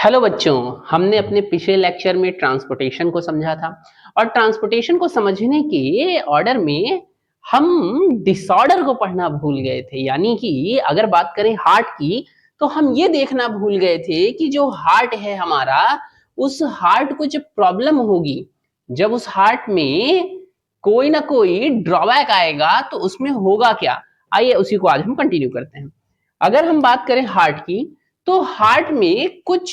Hello बच्चों, हमने अपने पिछले लेक्चर में ट्रांसपोर्टेशन को समझा था और ट्रांसपोर्टेशन को समझने के ऑर्डर में हम डिसऑर्डर को पढ़ना भूल गए थे। यानी कि अगर बात करें हार्ट की तो हम ये देखना भूल गए थे कि जो हार्ट है हमारा, उस हार्ट को जब प्रॉब्लम होगी, जब उस हार्ट में कोई ना कोई ड्रॉबैक आएगा तो उसमें होगा क्या। आइए उसी को आज हम कंटिन्यू करते हैं। अगर हम बात करें हार्ट की तो हार्ट में कुछ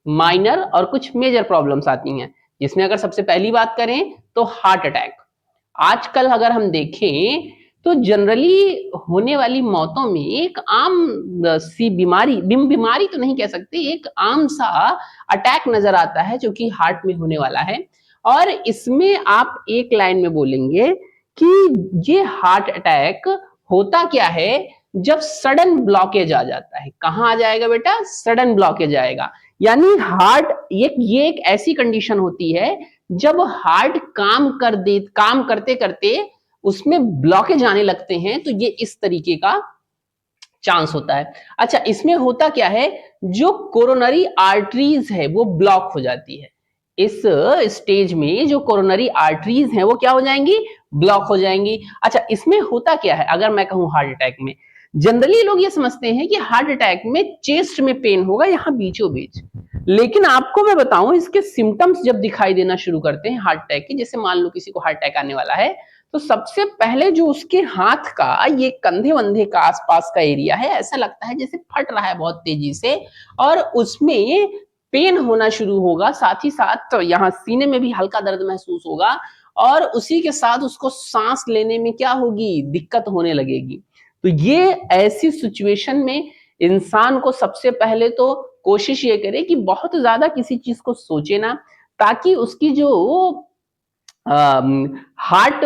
माइनर और कुछ मेजर प्रॉब्लम्स आती हैं, जिसमें अगर सबसे पहली बात करें तो हार्ट अटैक। आजकल अगर हम देखें तो जनरली होने वाली मौतों में एक आम सी बीमारी, बीमारी तो नहीं कह सकते, एक आम सा अटैक नजर आता है जो कि हार्ट में होने वाला है। और इसमें आप एक लाइन में बोलेंगे कि ये हार्ट अटैक होता क्या है जब सडन ब्लॉकेज आ जाता है। कहां आ जाएगा बेटा? सडन ब्लॉकेज आएगा। यानी हार्ट ये एक ऐसी कंडीशन होती है जब हार्ट काम करते करते उसमें ब्लॉकेज आने लगते हैं, तो ये इस तरीके का चांस होता है। अच्छा, इसमें होता क्या है, जो कोरोनरी आर्टरीज है वो ब्लॉक हो जाती है। इस स्टेज में जो कोरोनरी आर्टरीज हैं वो क्या हो जाएंगी? ब्लॉक हो जाएंगी। अच्छा, इसमें होता क्या है, अगर मैं कहूं हार्ट अटैक में जनरली लोग ये समझते हैं कि हार्ट अटैक में चेस्ट में पेन होगा, यहां बीचों बीच। लेकिन आपको मैं बताऊं, इसके सिम्टम्स जब दिखाई देना शुरू करते हैं हार्ट अटैक के, जैसे मान लो किसी को हार्ट अटैक आने वाला है, तो सबसे पहले जो उसके हाथ का ये कंधे वंधे का आसपास का एरिया है, ऐसा लगता है जैसे फट रहा है बहुत तेजी से, और उसमें पेन होना शुरू होगा। साथ ही साथ तो यहाँ सीने में भी हल्का दर्द महसूस होगा, और उसी के साथ उसको सांस लेने में क्या होगी? दिक्कत होने लगेगी। तो ये ऐसी सिचुएशन में इंसान को सबसे पहले तो कोशिश ये करे कि बहुत ज्यादा किसी चीज को सोचे ना, ताकि उसकी जो हार्ट,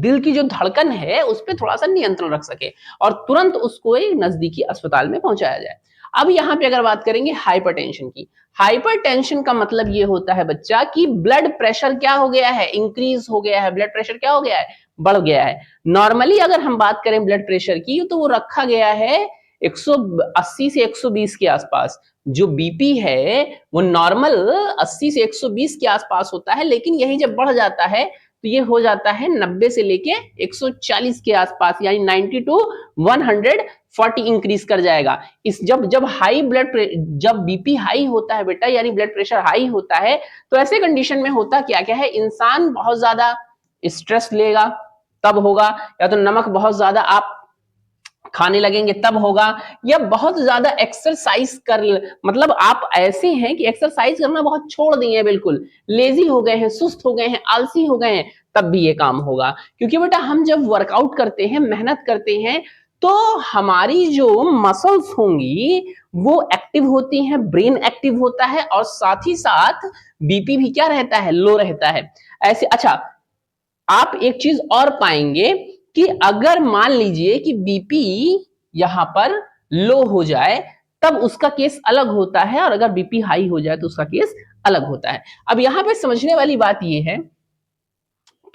दिल की जो धड़कन है उस पर थोड़ा सा नियंत्रण रख सके और तुरंत उसको एक नजदीकी अस्पताल में पहुंचाया जाए। अब यहाँ पे अगर बात करेंगे हाइपरटेंशन की, हाइपरटेंशन का मतलब ये होता है बच्चा कि ब्लड प्रेशर क्या हो गया है? इंक्रीज हो गया है। ब्लड प्रेशर क्या हो गया है? बढ़ गया है। नॉर्मली अगर हम बात करें ब्लड प्रेशर की तो वो रखा गया है 180 से 120 के आसपास। जो बीपी है वो नॉर्मल 80 से 120 के आसपास होता है, लेकिन यही जब बढ़ जाता है तो ये हो जाता है 90 से लेके 140 के आसपास, यानी 90 टू 140 इंक्रीज कर जाएगा। इस जब जब हाई जब बीपी हाई होता है बेटा, यानी ब्लड प्रेशर हाई होता है, तो ऐसे कंडीशन में होता क्या क्या है, इंसान बहुत ज्यादा स्ट्रेस लेगा तब होगा, या तो नमक बहुत ज्यादा आप खाने लगेंगे तब होगा, या बहुत ज्यादा एक्सरसाइज कर, मतलब आप ऐसे हैं कि एक्सरसाइज करना बहुत छोड़ दिए हैं, बिल्कुल लेजी हो गए हैं, सुस्त हो गए हैं, आलसी हो गए हैं, तब भी ये काम होगा। क्योंकि बेटा हम जब वर्कआउट करते हैं, मेहनत करते हैं, तो हमारी जो मसल्स होंगी वो एक्टिव होती हैं, ब्रेन एक्टिव होता है, और साथ ही साथ बीपी भी क्या रहता है? लो रहता है। ऐसे अच्छा, आप एक चीज और पाएंगे कि अगर मान लीजिए कि बीपी यहां पर लो हो जाए तब उसका केस अलग होता है, और अगर बीपी हाई हो जाए तो उसका केस अलग होता है। अब यहां पे समझने वाली बात यह है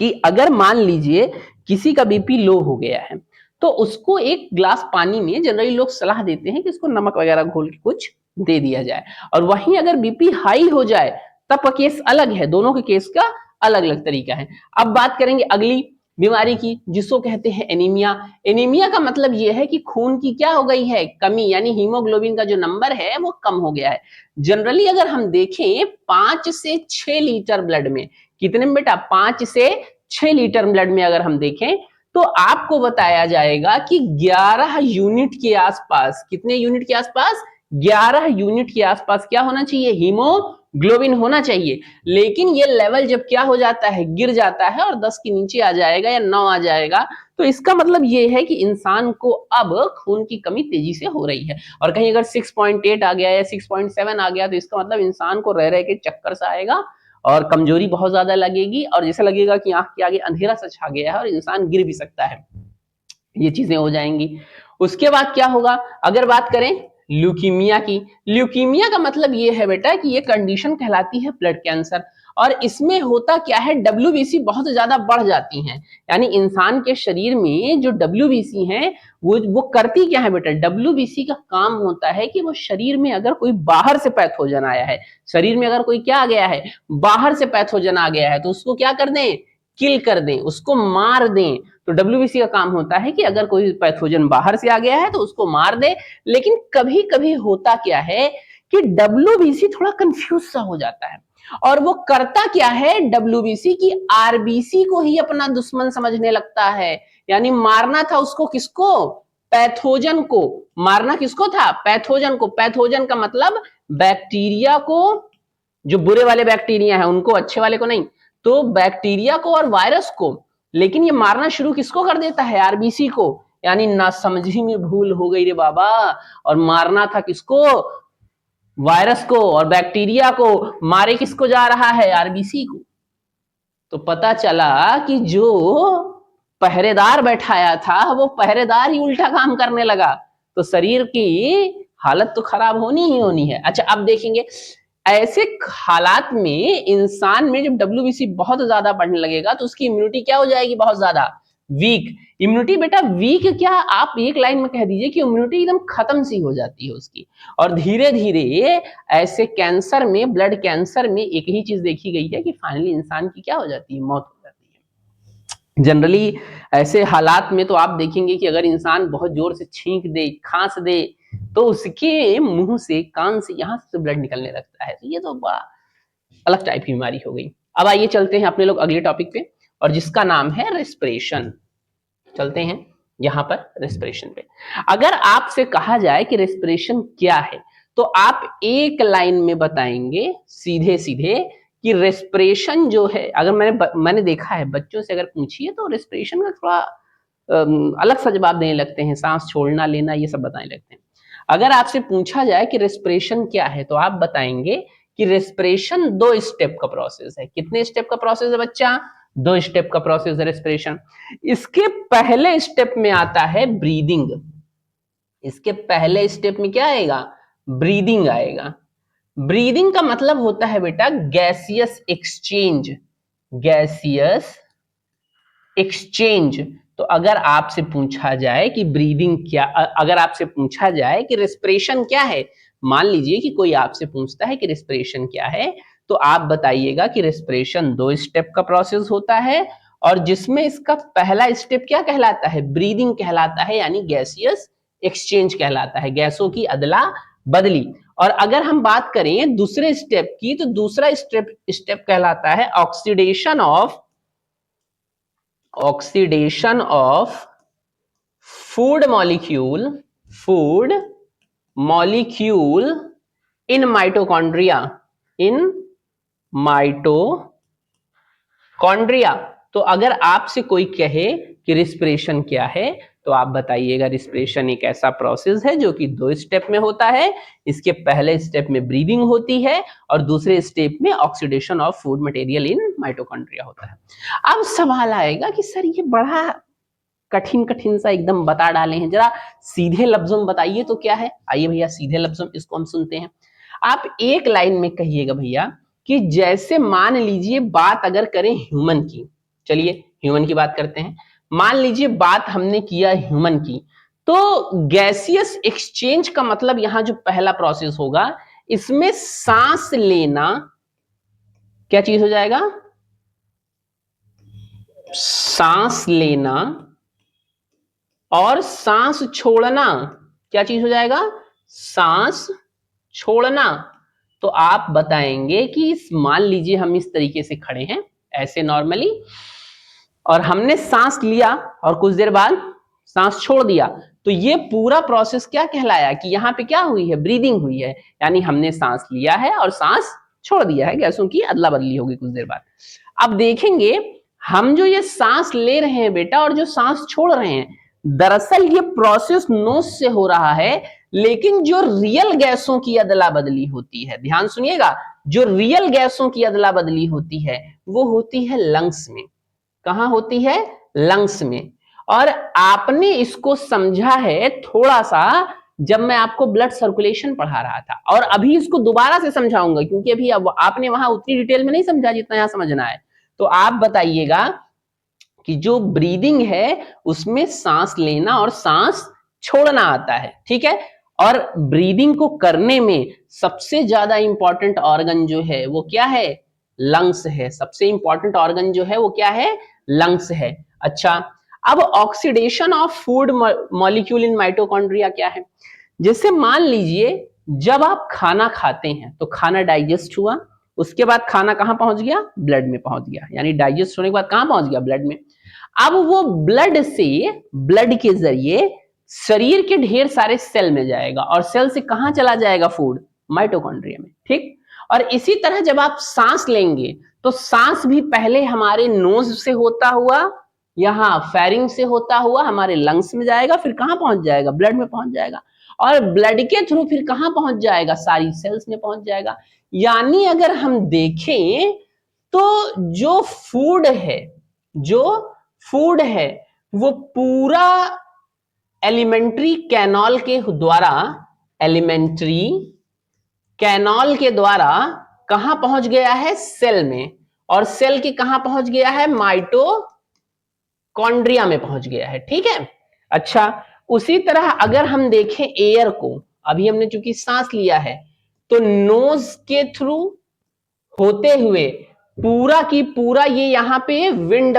कि अगर मान लीजिए किसी का बीपी लो हो गया है, तो उसको एक ग्लास पानी में जनरली लोग सलाह देते हैं कि उसको नमक वगैरह घोल के कुछ दे दिया जाए। और वहीं अगर बीपी हाई हो जाए तब का केस अलग है, दोनों के केस का अलग अलग तरीका है। अब बात करेंगे अगली बीमारी की, जिसको कहते हैं एनीमिया। एनीमिया का मतलब यह है कि खून की क्या हो गई है? कमी, यानी हीमोग्लोबिन का जो नंबर है वो कम हो गया है। जनरली अगर हम देखें 5 से 6 लीटर ब्लड में, कितने में बेटा? 5 से 6 लीटर ब्लड में अगर हम देखें तो आपको बताया जाएगा कि 11 यूनिट के आसपास, कितने यूनिट के आसपास? 11 यूनिट के आसपास क्या होना चाहिए? हीमोग्लोबिन होना चाहिए। लेकिन ये लेवल जब क्या हो जाता है? गिर जाता है और 10 के नीचे आ जाएगा या 9 आ जाएगा, तो इसका मतलब ये है कि इंसान को अब खून की कमी तेजी से हो रही है। और कहीं अगर 6.8 आ गया या 6.7 आ गया तो इसका मतलब इंसान को रह रह के चक्कर सा आएगा और कमजोरी बहुत ज्यादा लगेगी, और जैसे लगेगा कि आंख के आगे अंधेरा सा छा गया है और इंसान गिर भी सकता है। ये चीजें हो जाएंगी। उसके बाद क्या होगा? अगर बात करें ल्यूकीमिया की। ल्यूकीमिया का मतलब ये है बेटा कि ये कंडीशन कहलाती है ब्लड कैंसर, और इसमें होता क्या है, डब्ल्यूबीसी बहुत ज्यादा बढ़ जाती हैं। यानी इंसान के शरीर में जो डब्ल्यूबीसी है वो करती क्या है बेटा, डब्ल्यूबीसी का काम होता है कि वो शरीर में अगर कोई बाहर से पैथोजन आया है, शरीर में अगर कोई क्या आ गया है, बाहर से पैथोजन आ गया है, तो उसको क्या कर दें, किल कर दें, उसको मार दें। तो डब्ल्यूबीसी का काम होता है कि अगर कोई पैथोजन बाहर से आ गया है तो उसको मार दे। लेकिन कभी कभी होता क्या है कि डब्ल्यूबीसी थोड़ा कंफ्यूज सा हो जाता है, और वो करता क्या है, डब्ल्यूबीसी की आरबीसी को ही अपना दुश्मन समझने लगता है। यानी मारना था उसको, किसको, पैथोजन को। मारना किसको था, पैथोजन को। पैथोजन का मतलब बैक्टीरिया को, जो बुरे वाले बैक्टीरिया है उनको, अच्छे वाले को नहीं। तो बैक्टीरिया को और वायरस को। लेकिन ये मारना शुरू किसको कर देता है, आरबीसी को। यानी ना समझी में भूल हो गई रे बाबा, और मारना था किसको, वायरस को, और बैक्टीरिया को। मारे किसको जा रहा है, आरबीसी को। तो पता चला कि जो पहरेदार बैठाया था वो पहरेदार ही उल्टा काम करने लगा। तो शरीर की हालत तो खराब होनी ही होनी है। अच्छा, अब देखेंगे ऐसे हालात में इंसान में जब डब्ल्यूबीसी बहुत ज्यादा बढ़ने लगेगा तो उसकी इम्यूनिटी क्या हो जाएगी, बहुत ज्यादा वीक। इम्यूनिटी बेटा वीक क्या, आप एक लाइन में कह दीजिए कि इम्यूनिटी एकदम खत्म सी हो जाती है उसकी। और धीरे धीरे ऐसे कैंसर में, ब्लड कैंसर में एक ही चीज देखी गई है कि फाइनली इंसान की क्या हो जाती है, मौत हो जाती है। जनरली ऐसे हालात में तो आप देखेंगे कि अगर इंसान बहुत जोर से छींक दे, खांस दे, तो उसके मुंह से, कान से, यहां से ब्लड निकलने लगता है। तो ये तो बड़ा अलग टाइप की बीमारी हो गई। अब आइए चलते हैं अपने लोग अगले टॉपिक पे, और जिसका नाम है रेस्पिरेशन। चलते हैं यहां पर रेस्पिरेशन पे। अगर आपसे कहा जाए कि रेस्पिरेशन क्या है, तो आप एक लाइन में बताएंगे सीधे सीधे कि रेस्पिरेशन जो है, अगर मैंने देखा है बच्चों से अगर पूछिए तो रेस्पिरेशन का थोड़ा अलग सा जवाब देने लगते हैं, सांस छोड़ना लेना ये सब बताने लगते हैं। अगर आपसे पूछा जाए कि रेस्पिरेशन क्या है, तो आप बताएंगे कि रेस्पिरेशन 2 स्टेप का प्रोसेस है। कितने स्टेप का प्रोसेस है बच्चा, 2 स्टेप का प्रोसेस है रेस्पिरेशन। इसके पहले स्टेप में आता है ब्रीदिंग। इसके पहले स्टेप में क्या आएगा, ब्रीदिंग आएगा। ब्रीदिंग का मतलब होता है बेटा गैसियस एक्सचेंज, गैसियस एक्सचेंज। तो अगर आपसे पूछा जाए कि ब्रीदिंग क्या, अगर आपसे पूछा जाए कि रेस्पिरेशन क्या है, मान लीजिए कि कोई आपसे पूछता है कि रेस्पिरेशन क्या है, तो आप बताइएगा कि रेस्पिरेशन 2 स्टेप का प्रोसेस होता है, और जिसमें इसका पहला स्टेप क्या कहलाता है, ब्रीदिंग कहलाता है, यानी गैसियस एक्सचेंज कहलाता है, गैसों की अदला बदली। और अगर हम बात करें दूसरे स्टेप की, तो दूसरा स्टेप कहलाता है oxidation of food molecule in mitochondria, in mitochondria. तो अगर आपसे कोई कहे कि रिस्पिरेशन क्या है, तो आप बताइएगा रिस्पिरेशन एक ऐसा प्रोसेस है जो कि 2 स्टेप में होता है। इसके पहले स्टेप में ब्रीदिंग होती है, और दूसरे स्टेप में oxidation of food material in mitochondria होता है। अब सवाल आएगा कि सर ये बड़ा कठिन कठिन सा एकदम बता डाले हैं, जरा सीधे लफ्जों में बताइए तो क्या है। आइए भैया सीधे लफ्जों में इसको हम सुनते हैं। आप एक लाइन में कहिएगा भैया कि जैसे मान लीजिए बात अगर करें ह्यूमन की, चलिए ह्यूमन की बात करते हैं। मान लीजिए बात हमने किया ह्यूमन की, तो गैसियस एक्सचेंज का मतलब यहां जो पहला प्रोसेस होगा, इसमें सांस लेना क्या चीज हो जाएगा, सांस लेना, और सांस छोड़ना क्या चीज हो जाएगा, सांस छोड़ना। तो आप बताएंगे कि मान लीजिए हम इस तरीके से खड़े हैं ऐसे नॉर्मली, और हमने सांस लिया और कुछ देर बाद सांस छोड़ दिया, तो ये पूरा प्रोसेस क्या कहलाया कि यहाँ पे क्या हुई है, ब्रीदिंग हुई है। यानी हमने सांस लिया है और सांस छोड़ दिया है, गैसों की अदला बदली होगी कुछ देर बाद। अब देखेंगे हम जो ये सांस ले रहे हैं बेटा और जो सांस छोड़ रहे हैं, दरअसल ये प्रोसेस नोज से हो रहा है, लेकिन जो रियल गैसों की अदला बदली होती है, ध्यान सुनिएगा, जो रियल गैसों की अदला बदली होती है वो होती है लंग्स में। कहां होती है, लंग्स में। और आपने इसको समझा है थोड़ा सा जब मैं आपको ब्लड सर्कुलेशन पढ़ा रहा था, और अभी इसको दोबारा से समझाऊंगा क्योंकि अभी अब आपने वहां उतनी डिटेल में नहीं समझा जितना यहां समझना है। तो आप बताइएगा कि जो ब्रीदिंग है उसमें सांस लेना और सांस छोड़ना आता है, ठीक है। और ब्रीदिंग को करने में सबसे ज्यादा इंपॉर्टेंट ऑर्गन जो है वो क्या है, लंग्स है। सबसे इंपॉर्टेंट ऑर्गन जो है वो क्या है, लंग्स है। अच्छा, अब oxidation of food molecule in mitochondria क्या है। जैसे मान लीजिए जब आप खाना खाते हैं तो खाना डाइजेस्ट हुआ, उसके बाद खाना कहां पहुंच गया, ब्लड में पहुंच गया, यानी डाइजेस्ट होने के बाद कहां पहुंच गया, ब्लड में। अब वो ब्लड से, ब्लड के जरिए शरीर के ढेर सारे सेल में जाएगा, और सेल से कहां चला जाएगा फूड, माइटोकॉन्ड्रिया में, ठीक। और इसी तरह जब आप सांस लेंगे तो सांस भी पहले हमारे नोज से होता हुआ, यहाँ फेरिंग से होता हुआ हमारे लंग्स में जाएगा, फिर कहां पहुंच जाएगा, ब्लड में पहुंच जाएगा, और ब्लड के थ्रू फिर कहां पहुंच जाएगा, सारी सेल्स में पहुंच जाएगा। यानी अगर हम देखें तो जो फूड है, जो फूड है वो पूरा एलिमेंट्री कैनाल के द्वारा, एलिमेंट्री कैनाल के द्वारा कहां पहुंच गया है, सेल में, और सेल के कहां पहुंच गया है, माइटोकॉन्ड्रिया में पहुंच गया है, ठीक है। अच्छा, उसी तरह अगर हम देखें एयर को, अभी हमने चूंकि सांस लिया है तो नोज के थ्रू होते हुए पूरा की पूरा ये यहां पे विंड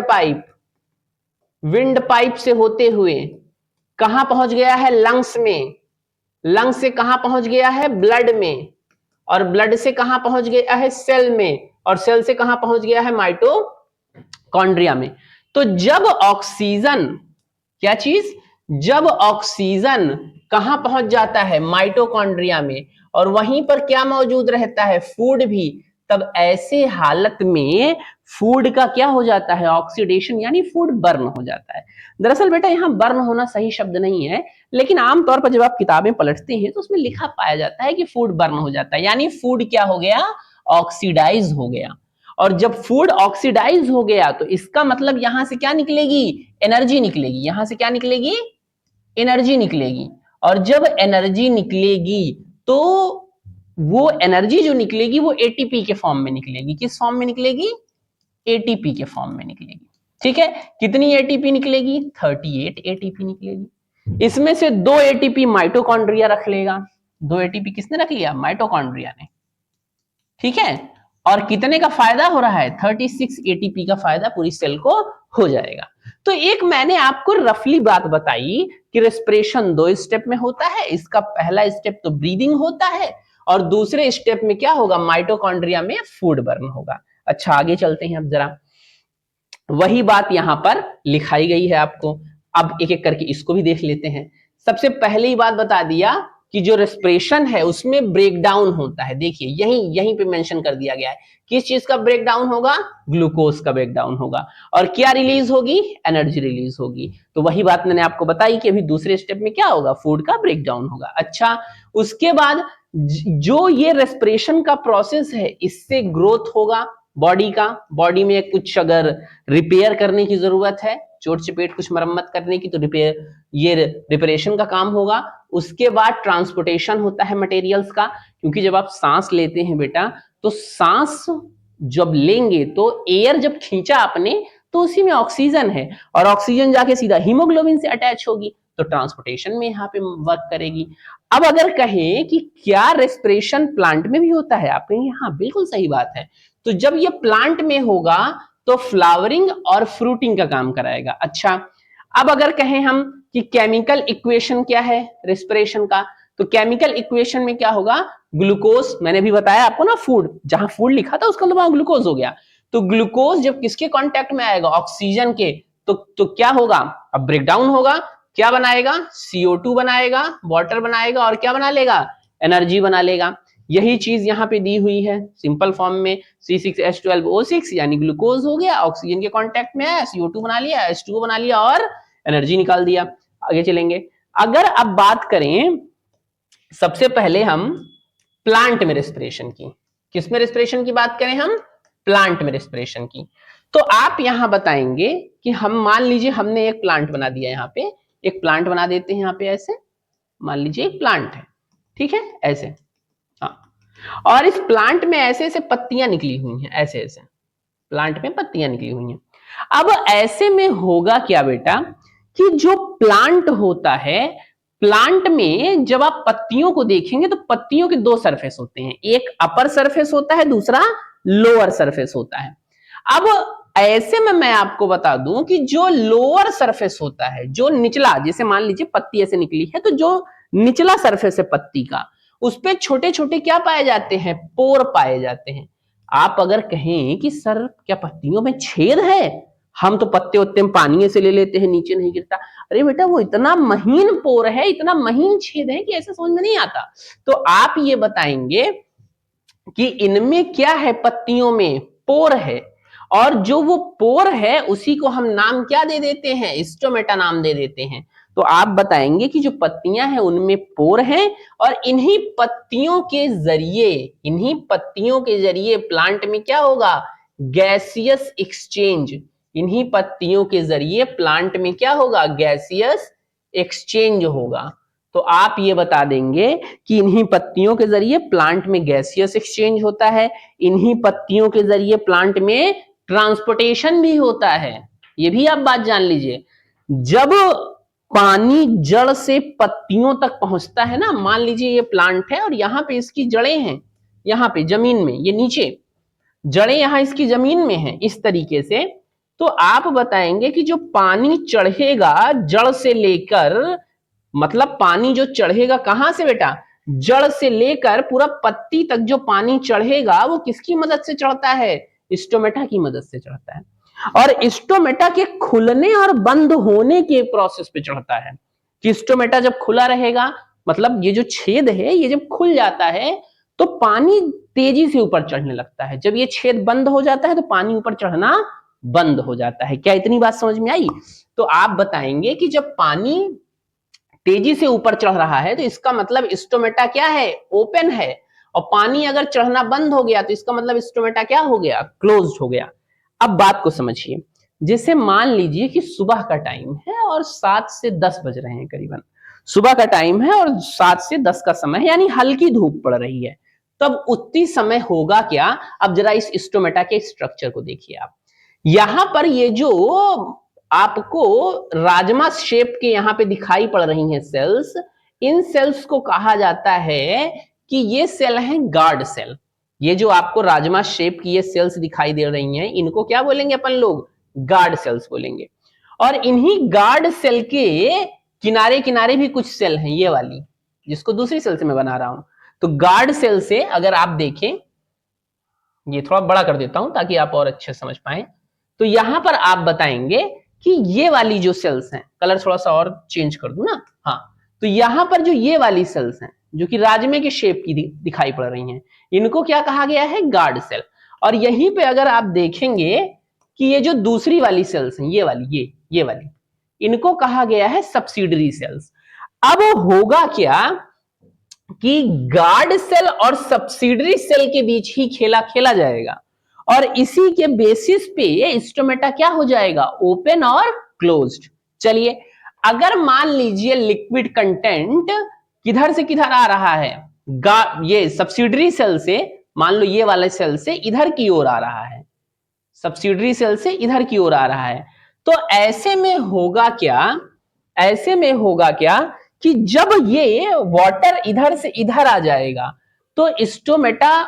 पाइप से होते हुए कहां पहुंच गया है, लंग्स में, लंग्स से कहां पहुंच गया है, ब्लड में, और ब्लड से कहां पहुंच गया है, सेल में, और सेल से कहां पहुंच गया है, माइटोकॉन्ड्रिया में। तो जब ऑक्सीजन, क्या चीज, जब ऑक्सीजन कहां पहुंच जाता है, माइटोकॉन्ड्रिया में, और वहीं पर क्या मौजूद रहता है, फूड भी, तब ऐसे हालत में फूड का क्या हो जाता है, ऑक्सीडेशन, यानी फूड बर्न हो जाता है। दरअसल बेटा यहां बर्न होना सही शब्द नहीं है, लेकिन आमतौर पर जब आप किताबें पलटते हैं तो उसमें लिखा पाया जाता है कि फूड बर्न हो जाता है, यानी फूड क्या हो गया, ऑक्सीडाइज हो गया। और जब फूड ऑक्सीडाइज हो गया तो इसका मतलब यहां से क्या निकलेगी, एनर्जी निकलेगी, यहां से क्या निकलेगी, एनर्जी निकलेगी। और जब एनर्जी निकलेगी तो वो एनर्जी जो निकलेगी वो एटीपी के फॉर्म में निकलेगी। किस फॉर्म में निकलेगी, एटीपी के फॉर्म में निकलेगी, ठीक है। कितनी एटीपी निकलेगी, 38 एटीपी निकलेगी। इसमें से 2 एटीपी माइटोकॉन्ड्रिया रख लेगा, 2 एटीपी किसने रख लिया, माइटोकॉन्ड्रिया ने, ठीक है। और कितने का फायदा हो रहा है, 36 एटीपी का फायदा पूरी सेल को हो जाएगा। तो एक मैंने आपको रफली बात बताई कि रेस्पिरेशन 2 स्टेप में होता है। इसका पहला स्टेप तो ब्रीदिंग होता है, और दूसरे स्टेप में क्या होगा, माइटोकॉन्ड्रिया में फूड बर्न होगा। अच्छा, आगे चलते हैं अब जरा, वही बात यहां पर लिखाई गई है आपको। अब एक एक करके इसको भी देख लेते हैं। सबसे पहले ही बात बता दिया कि जो रेस्पिरेशन है उसमें ब्रेकडाउन होता है। देखिए यहीं यहीं पे मेंशन कर दिया गया है, किस चीज का ब्रेकडाउन होगा, ग्लूकोज का ब्रेकडाउन होगा, और क्या रिलीज होगी, एनर्जी रिलीज होगी। तो वही बात मैंने आपको बताई कि अभी दूसरे स्टेप में क्या होगा, फूड का ब्रेकडाउन होगा। अच्छा, उसके बाद जो ये रेस्पिरेशन का प्रोसेस है इससे ग्रोथ होगा बॉडी का, बॉडी में कुछ अगर रिपेयर करने की जरूरत है, चोट चपेट कुछ मरम्मत करने की, तो रिपेयर, ये रिपेरेशन का काम होगा। उसके बाद ट्रांसपोर्टेशन होता है मटेरियल्स का, क्योंकि जब आप सांस लेते हैं बेटा तो सांस जब लेंगे तो एयर जब खींचा आपने तो उसी में ऑक्सीजन है, और ऑक्सीजन जाके सीधा हीमोग्लोबिन से अटैच होगी, तो ट्रांसपोर्टेशन में यहाँ पे वर्क करेगी। अब अगर कहें कि क्या रेस्पिरेशन प्लांट में भी होता है, आप कहेंगे हाँ बिल्कुल सही बात है। तो जब ये प्लांट में होगा तो फ्लावरिंग और फ्रूटिंग का काम कराएगा। अच्छा, अब अगर कहें हम कि केमिकल इक्वेशन क्या है रेस्पिरेशन का, तो केमिकल इक्वेशन में क्या होगा, ग्लूकोज, मैंने भी बताया आपको ना, फूड, जहां फूड लिखा था उसका मतलब ग्लूकोज हो गया। तो ग्लूकोज जब किसके कांटेक्ट में आएगा, ऑक्सीजन के, तो क्या होगा, अब ब्रेकडाउन होगा, क्या बनाएगा, CO2 बनाएगा, वाटर बनाएगा, और क्या बना लेगा, एनर्जी बना लेगा। यही चीज यहाँ पे दी हुई है सिंपल फॉर्म में, C6H12O6 यानी ग्लूकोज हो गया, ऑक्सीजन के कांटेक्ट में आया, CO2 बना लिया, H2O बना लिया, और एनर्जी निकाल दिया। आगे चलेंगे, अगर अब बात करें सबसे पहले हम प्लांट में रेस्पिरेशन की, किसमें रेस्पिरेशन की बात करें हम, प्लांट में रेस्पिरेशन की, तो आप यहां बताएंगे कि हम मान लीजिए हमने एक प्लांट बना दिया, यहाँ पे एक प्लांट बना देते हैं यहाँ पे ऐसे, मान लीजिए एक प्लांट है, ठीक है, ऐसे, हाँ, और इस प्लांट में ऐसे ऐसे पत्तियां निकली हुई हैं, ऐसे ऐसे प्लांट में पत्तियां निकली हुई हैं। अब ऐसे में होगा क्या बेटा कि जो प्लांट होता है, प्लांट में जब आप पत्तियों को देखेंगे तो पत्तियों के दो सरफेस होते हैं, एक अपर सरफेस होता है, दूसरा लोअर सरफेस होता है। अब ऐसे में मैं आपको बता दूं कि जो लोअर सरफेस होता है, जो निचला, जैसे मान लीजिए पत्ती ऐसे निकली है, तो जो निचला सरफेस है पत्ती का, उस पे छोटे छोटे क्या पाए जाते हैं, पोर पाए जाते हैं। आप अगर कहें कि सर क्या पत्तियों में छेद है, हम तो पत्ते उत्ते में पानी से ले लेते हैं, नीचे नहीं गिरता। अरे बेटा वो इतना महीन पोर है, इतना महीन छेद है कि ऐसे समझ में नहीं आता। तो आप ये बताएंगे कि इनमें क्या है, पत्तियों में पोर है, और जो वो पोर है उसी को हम नाम क्या दे देते हैं, स्टोमेटा नाम दे देते हैं। तो आप बताएंगे कि जो पत्तियां हैं उनमें पोर हैं, और इन्हीं पत्तियों के जरिए प्लांट में क्या होगा, गैसियस एक्सचेंज। इन्हीं पत्तियों के जरिए प्लांट में क्या होगा, गैसियस एक्सचेंज होगा। तो आप ये बता देंगे कि इन्हीं पत्तियों के जरिए प्लांट में गैसियस एक्सचेंज होता है, इन्हीं पत्तियों के जरिए प्लांट में ट्रांसपोर्टेशन भी होता है। ये भी आप बात जान लीजिए, जब पानी जड़ से पत्तियों तक पहुंचता है ना, मान लीजिए ये प्लांट है और यहां पे इसकी जड़ें हैं, यहां पे जमीन में, ये नीचे जड़ें यहां इसकी जमीन में है इस तरीके से, तो आप बताएंगे कि जो पानी चढ़ेगा जड़ से लेकर, मतलब पानी जो चढ़ेगा कहां से बेटा, जड़ से लेकर पूरा पत्ती तक जो पानी चढ़ेगा वो किसकी मदद से चढ़ता है, स्टोमेटा की मदद से चढ़ता है। और स्टोमेटा के खुलने और बंद होने के प्रोसेस पे चढ़ता है, कि स्टोमेटा जब खुला रहेगा, मतलब ये जो छेद है ये जब खुल जाता है तो पानी तेजी से ऊपर चढ़ने लगता है, जब ये छेद बंद हो जाता है तो पानी ऊपर चढ़ना बंद हो जाता है। क्या इतनी बात समझ में आई? तो आप बताएंगे कि जब पानी तेजी से ऊपर चढ़ रहा है तो इसका मतलब स्टोमेटा क्या है, ओपन है, और पानी अगर चढ़ना बंद हो गया तो इसका मतलब स्टोमेटा क्या हो गया, क्लोज्ड हो गया। अब बात को समझिए, जैसे मान लीजिए कि सुबह का टाइम है और 7 से 10 बज रहे हैं करीबन, सुबह का टाइम है और 7 से 10 का समय है, यानी हल्की धूप पड़ रही है, तब उतनी समय होगा क्या। अब जरा इस स्टोमेटा के स्ट्रक्चर को देखिए आप, यहां पर ये जो आपको राजमा शेप के यहां पे दिखाई पड़ रही हैं सेल्स, इन सेल्स को कहा जाता है कि ये सेल हैं गार्ड सेल। ये जो आपको राजमा शेप की ये सेल्स दिखाई दे रही हैं, इनको क्या बोलेंगे अपन लोग, गार्ड सेल्स बोलेंगे। और इन्हीं गार्ड सेल के किनारे किनारे भी कुछ सेल हैं, ये वाली जिसको दूसरी सेल से मैं बना रहा हूं। तो गार्ड सेल से अगर आप देखें, ये थोड़ा बड़ा कर देता हूं ताकि आप और अच्छे समझ पाए, तो यहां पर आप बताएंगे कि ये वाली जो सेल्स हैं, कलर थोड़ा सा और चेंज कर दूं ना, हाँ, तो यहां पर जो ये वाली सेल्स हैं जो कि राजमे के शेप की दिखाई पड़ रही हैं, इनको क्या कहा गया है, गार्ड सेल। और यहीं पे अगर आप देखेंगे कि ये जो दूसरी वाली सेल्स हैं, ये वाली, ये वाली, इनको कहा गया है सब्सिडरी सेल्स। अब होगा क्या कि गार्ड सेल और सब्सिडरी सेल के बीच ही खेला खेला जाएगा, और इसी के बेसिस पे स्टोमेटा क्या हो जाएगा, ओपन और क्लोज्ड। चलिए, अगर मान लीजिए लिक्विड कंटेंट किधर से किधर आ रहा है, ये सब्सिडरी सेल से, मान लो ये वाले सेल से इधर की ओर आ रहा है, सब्सिडरी सेल से इधर की ओर आ रहा है, तो ऐसे में होगा क्या, ऐसे में होगा क्या कि जब ये वाटर इधर से इधर आ जाएगा तो स्टोमेटा,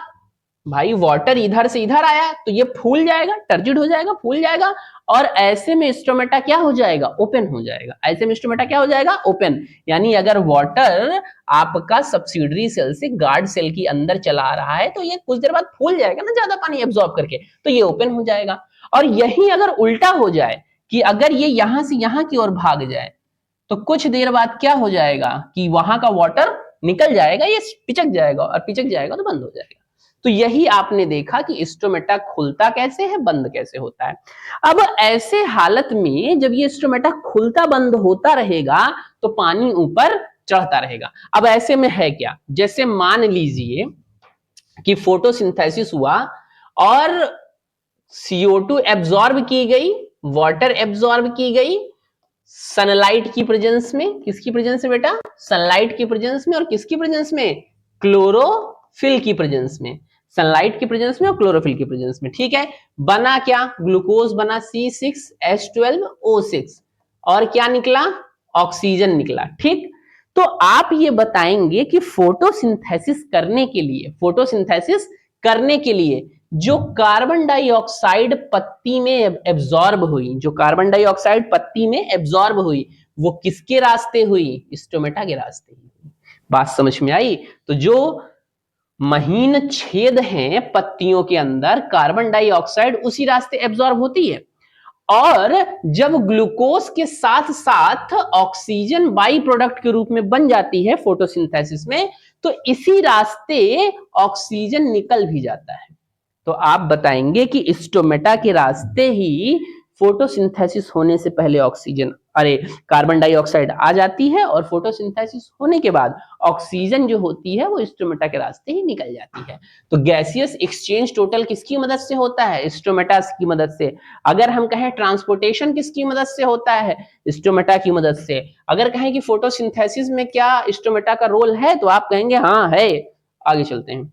भाई वाटर इधर से इधर आया तो ये फूल जाएगा, टर्जिड हो जाएगा, फूल जाएगा, और ऐसे में स्टोमेटा क्या हो जाएगा, ओपन हो जाएगा। ऐसे में स्टोमेटा क्या हो जाएगा, ओपन। यानी अगर वाटर आपका सब्सिडरी सेल से गार्ड सेल के अंदर चला रहा है तो ये कुछ देर बाद फूल जाएगा ना, ज्यादा पानी एब्जॉर्ब करके, तो ये ओपन हो जाएगा। और यही अगर उल्टा हो जाए कि अगर ये यहां से यहां की ओर भाग जाए तो कुछ देर बाद क्या हो जाएगा कि वहां का वाटर निकल जाएगा, ये पिचक जाएगा, और पिचक जाएगा तो बंद हो जाएगा। तो यही आपने देखा कि स्टोमेटा खुलता कैसे है, बंद कैसे होता है। अब ऐसे हालत में जब ये स्टोमेटा खुलता बंद होता रहेगा तो पानी ऊपर चढ़ता रहेगा। अब ऐसे में है क्या, जैसे मान लीजिए कि फोटोसिंथेसिस हुआ और CO2 एब्जॉर्ब की गई, वाटर एब्जॉर्ब की गई, सनलाइट की प्रेजेंस में, किसकी प्रेजेंस में बेटा, सनलाइट की प्रेजेंस में, और किसकी प्रेजेंस में, क्लोरोफिल की प्रेजेंस में, सनलाइट की प्रेजेंस में और क्लोरोफिल की प्रेजेंस में। ठीक है, बना क्या, ग्लूकोज बना C6H12O6, और क्या निकला, ऑक्सीजन निकला। ठीक, तो आप ये बताएंगे कि फोटोसिंथेसिस करने के लिए, फोटोसिंथेसिस करने के लिए जो कार्बन डाइऑक्साइड पत्ती में एब्जॉर्ब हुई, जो कार्बन डाइऑक्साइड पत्ती में एब्जॉर्ब हुई, वो किसके रास्ते हुई, स्टोमेटा के रास्ते हुई। बात समझ में आई। तो जो महीन छेद हैं पत्तियों के अंदर, कार्बन डाइऑक्साइड उसी रास्ते एब्जॉर्ब होती है, और जब ग्लूकोज के साथ साथ ऑक्सीजन बाई प्रोडक्ट के रूप में बन जाती है फोटोसिंथेसिस में, तो इसी रास्ते ऑक्सीजन निकल भी जाता है। तो आप बताएंगे कि स्टोमेटा के रास्ते ही फोटोसिंथेसिस होने से पहले ऑक्सीजन, अरे कार्बन डाइऑक्साइड आ जाती है, और फोटोसिंथेसिस होने के बाद ऑक्सीजन जो होती है वो स्टोमेटा के रास्ते ही निकल जाती है। तो गैसियस एक्सचेंज टोटल किसकी मदद से होता है, स्टोमेटा की मदद से। अगर हम कहें ट्रांसपोर्टेशन किसकी मदद से होता है, स्टोमेटा की मदद से। अगर कहें कि फोटोसिंथेसिस में क्या स्टोमेटा का रोल है, तो आप कहेंगे हाँ है। आगे चलते हैं।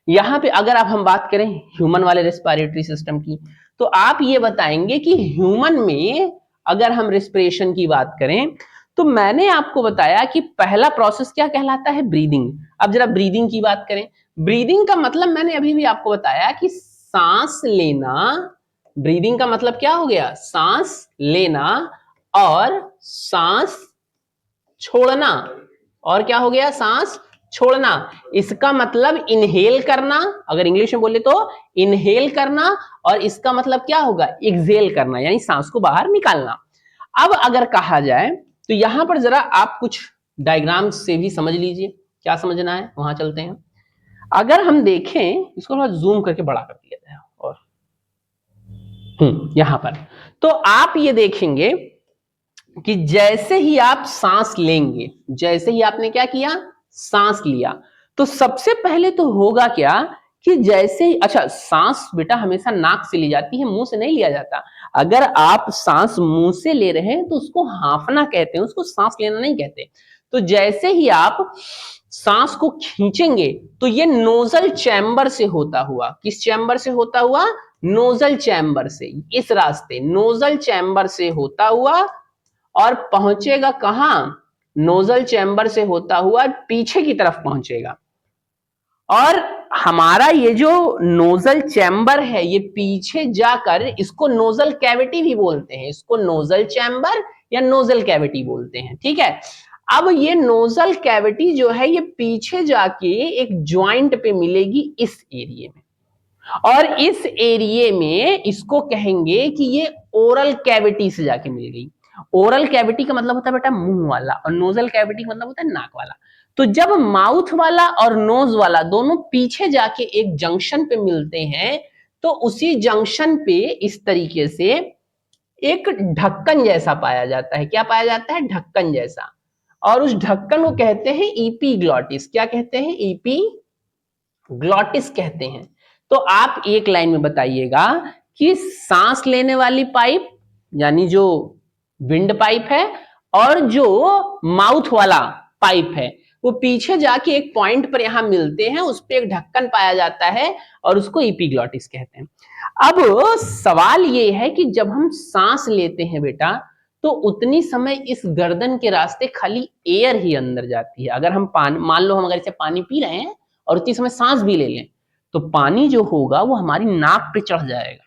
यहां पे अगर आप हम बात करें ह्यूमन वाले रेस्पिरेटरी सिस्टम की, तो आप ये बताएंगे कि ह्यूमन में अगर हम रेस्पिरेशन की बात करें, तो मैंने आपको बताया कि पहला प्रोसेस क्या कहलाता है, ब्रीदिंग। अब जरा ब्रीदिंग की बात करें। ब्रीदिंग का मतलब मैंने अभी भी आपको बताया कि सांस लेना। ब्रीदिंग का मतलब क्या हो गया, सांस लेना और सांस छोड़ना। और क्या हो गया, सांस छोड़ना। इसका मतलब इनहेल करना, अगर इंग्लिश में बोले तो इनहेल करना, और इसका मतलब क्या होगा, एक्सहेल करना, यानी सांस को बाहर निकालना। अब अगर कहा जाए तो यहां पर जरा आप कुछ डायग्राम से भी समझ लीजिए, क्या समझना है, वहां चलते हैं। अगर हम देखें, इसको थोड़ा जूम करके बड़ा कर दिया जाए, और यहां पर तो आप ये देखेंगे कि जैसे ही आप सांस लेंगे, जैसे ही आपने क्या किया, सांस लिया, तो सबसे पहले तो होगा क्या कि जैसे ही, अच्छा सांस बेटा हमेशा नाक से ली जाती है, मुंह से नहीं लिया जाता। अगर आप सांस मुंह से ले रहे हैं तो उसको हांफना कहते हैं, उसको सांस लेना नहीं कहते। तो जैसे ही आप सांस को खींचेंगे तो ये नोजल चैम्बर से होता हुआ, किस चैम्बर से होता हुआ, नोजल चैम्बर से, इस रास्ते नोजल चैम्बर से होता हुआ, और पहुंचेगा कहां, नोजल चैम्बर से होता हुआ पीछे की तरफ पहुंचेगा। और हमारा ये जो नोजल चैम्बर है, ये पीछे जाकर, इसको नोजल कैविटी भी बोलते हैं, इसको नोजल चैम्बर या नोजल कैविटी बोलते हैं। ठीक है, अब ये नोजल कैविटी जो है ये पीछे जाके एक ज्वाइंट पे मिलेगी इस एरिया में, और इस एरिया में इसको कहेंगे कि ये ओरल कैविटी से जाके मिल गई। ओरल कैविटी का मतलब होता है बेटा मुंह वाला, और नोजल कैविटी का मतलब होता है नाक वाला। तो जब माउथ वाला और नोज वाला दोनों पीछे जाके एक जंक्शन पे मिलते हैं, तो उसी जंक्शन पे इस तरीके से एक ढक्कन जैसा पाया जाता है। क्या पाया जाता है, ढक्कन जैसा। और उस ढक्कन को कहते हैं ईपीग्लॉटिस। क्या कहते हैं, ईपीग्लॉटिस कहते हैं। तो आप एक लाइन में बताइएगा कि सांस लेने वाली पाइप, यानी जो विंड पाइप है, और जो माउथ वाला पाइप है, वो पीछे जाके एक पॉइंट पर यहां मिलते हैं, उस पर एक ढक्कन पाया जाता है, और उसको ईपीग्लॉटिस कहते हैं। अब सवाल ये है कि जब हम सांस लेते हैं बेटा, तो उतनी समय इस गर्दन के रास्ते खाली एयर ही अंदर जाती है। अगर हम पानी, मान लो हम अगर इसे पानी पी रहे हैं और उतनी समय सांस भी ले लें, तो पानी जो होगा वो हमारी नाक पे चढ़ जाएगा।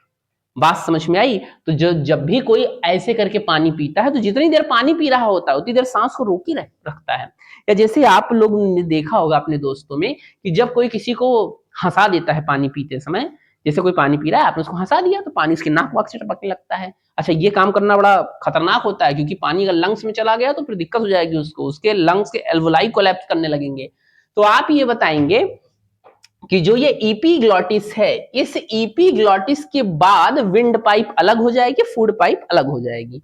बात समझ में आई। तो जब भी कोई ऐसे करके पानी पीता है, तो जितनी देर पानी पी रहा होता है उतनी देर सांस को रोक ही रखता है। या जैसे आप लोग ने देखा होगा अपने दोस्तों में कि जब कोई किसी को हंसा देता है पानी पीते समय, जैसे कोई पानी पी रहा है, आपने उसको हंसा दिया, तो पानी उसके नाक वाक से टपकने लगता है। अच्छा, ये काम करना बड़ा खतरनाक होता है, क्योंकि पानी अगर लंग्स में चला गया तो फिर दिक्कत हो जाएगी उसको, उसके लंग्स के एल्वोलाई कोलैप्स करने लगेंगे। तो आप ये बताएंगे कि जो ये ईपीग्लॉटिस है, इस ईपीग्लॉटिस के बाद विंड पाइप अलग हो जाएगी, फूड पाइप अलग हो जाएगी।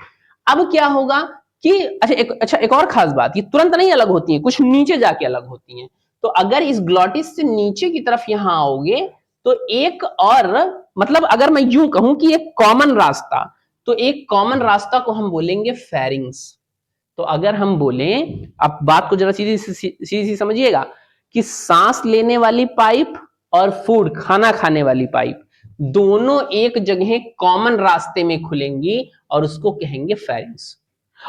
अब क्या होगा कि अच्छा एक और खास बात, ये तुरंत नहीं अलग होती है, कुछ नीचे जाके अलग होती हैं। तो अगर इस ग्लॉटिस से नीचे की तरफ यहां आओगे, तो एक और, मतलब अगर मैं यूं कहूं कि एक कॉमन रास्ता, तो एक कॉमन रास्ता को हम बोलेंगे फेरिंग्स। तो अगर हम बोलें, अब बात को जरा सीधी सीधी समझिएगा कि सांस लेने वाली पाइप और फूड खाना खाने वाली पाइप दोनों एक जगह कॉमन रास्ते में खुलेंगी और उसको कहेंगे फेरिंग्स।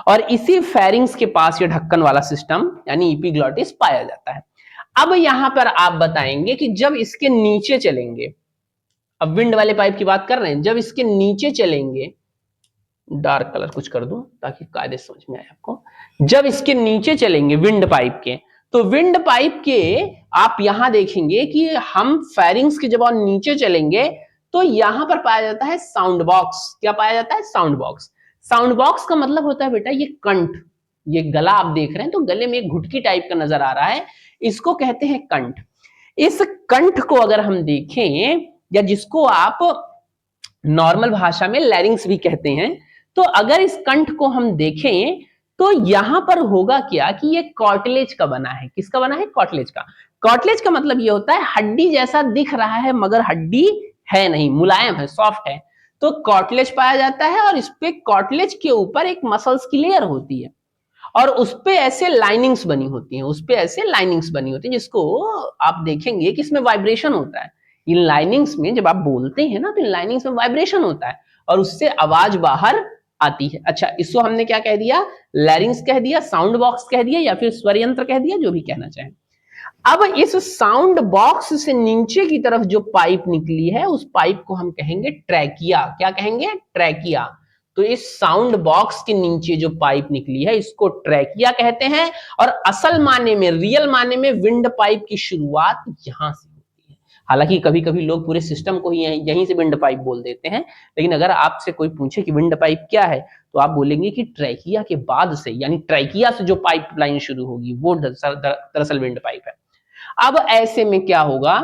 और इसी फेरिंग्स के पास ये ढक्कन वाला सिस्टम यानी इपिग्लॉटिस पाया जाता है। अब यहां पर आप बताएंगे कि जब इसके नीचे चलेंगे, अब विंड वाले पाइप की बात कर रहे हैं, जब इसके नीचे चलेंगे, डार्क कलर कुछ कर दूं ताकि कायदे समझ में आए आपको, जब इसके नीचे चलेंगे विंड पाइप के, तो विंड पाइप के आप यहां देखेंगे कि हम फेरिंग्स के जब और नीचे चलेंगे तो यहां पर पाया जाता है साउंड बॉक्स। क्या पाया जाता है? Sound box. साउंड बॉक्स का मतलब होता है बेटा ये कंठ, ये गला आप देख रहे हैं तो गले में एक घुटकी टाइप का नजर आ रहा है, इसको कहते हैं कंठ। इस कंठ को अगर हम देखें, या जिसको आप नॉर्मल भाषा में लैरिंग्स भी कहते हैं, तो अगर इस कंठ को हम देखें तो यहां पर होगा क्या कि ये कॉर्टिलेज का बना है। किसका बना है? कॉर्टिलेज का। कॉर्टिलेज का मतलब ये होता है हड्डी जैसा दिख रहा है मगर हड्डी है नहीं, मुलायम है, सॉफ्ट है, तो कॉर्टिलेज पाया जाता है। और इस पे कॉर्टिलेज के ऊपर एक मसल्स की लेयर होती है और उस पे ऐसे लाइनिंग्स बनी होती हैं, उस पे ऐसे लाइनिंग्स बनी होती हैं जिसको आप देखेंगे कि इसमें वाइब्रेशन होता है। इन लाइनिंग्स में जब आप बोलते हैं ना तो इन लाइनिंग्स में वाइब्रेशन होता है और उससे आवाज बाहर आती है। अच्छा, इसको हमने क्या कह दिया? लैरिंग्स कह दिया, साउंड बॉक्स कह दिया, या फिर स्वर यंत्र कह दिया, जो भी कहना चाहें। अब इस साउंड बॉक्स से नीचे की तरफ जो पाइप निकली है उस पाइप को हम कहेंगे ट्रैकिया। क्या कहेंगे? ट्रैकिया। तो इस साउंड बॉक्स के नीचे जो पाइप निकली है इसको ट्रैकिया कहते हैं। और असल माने में, रियल माने में विंड पाइप की शुरुआत यहां से होती है। हालांकि कभी कभी लोग पूरे सिस्टम को ही यहीं से विंड पाइप बोल देते हैं, लेकिन अगर आपसे कोई पूछे कि विंड पाइप क्या है तो आप बोलेंगे कि ट्रैकिया के बाद से, यानी ट्रैकिया से जो पाइपलाइन शुरू होगी वो दरअसल विंड पाइप है। अब ऐसे में क्या होगा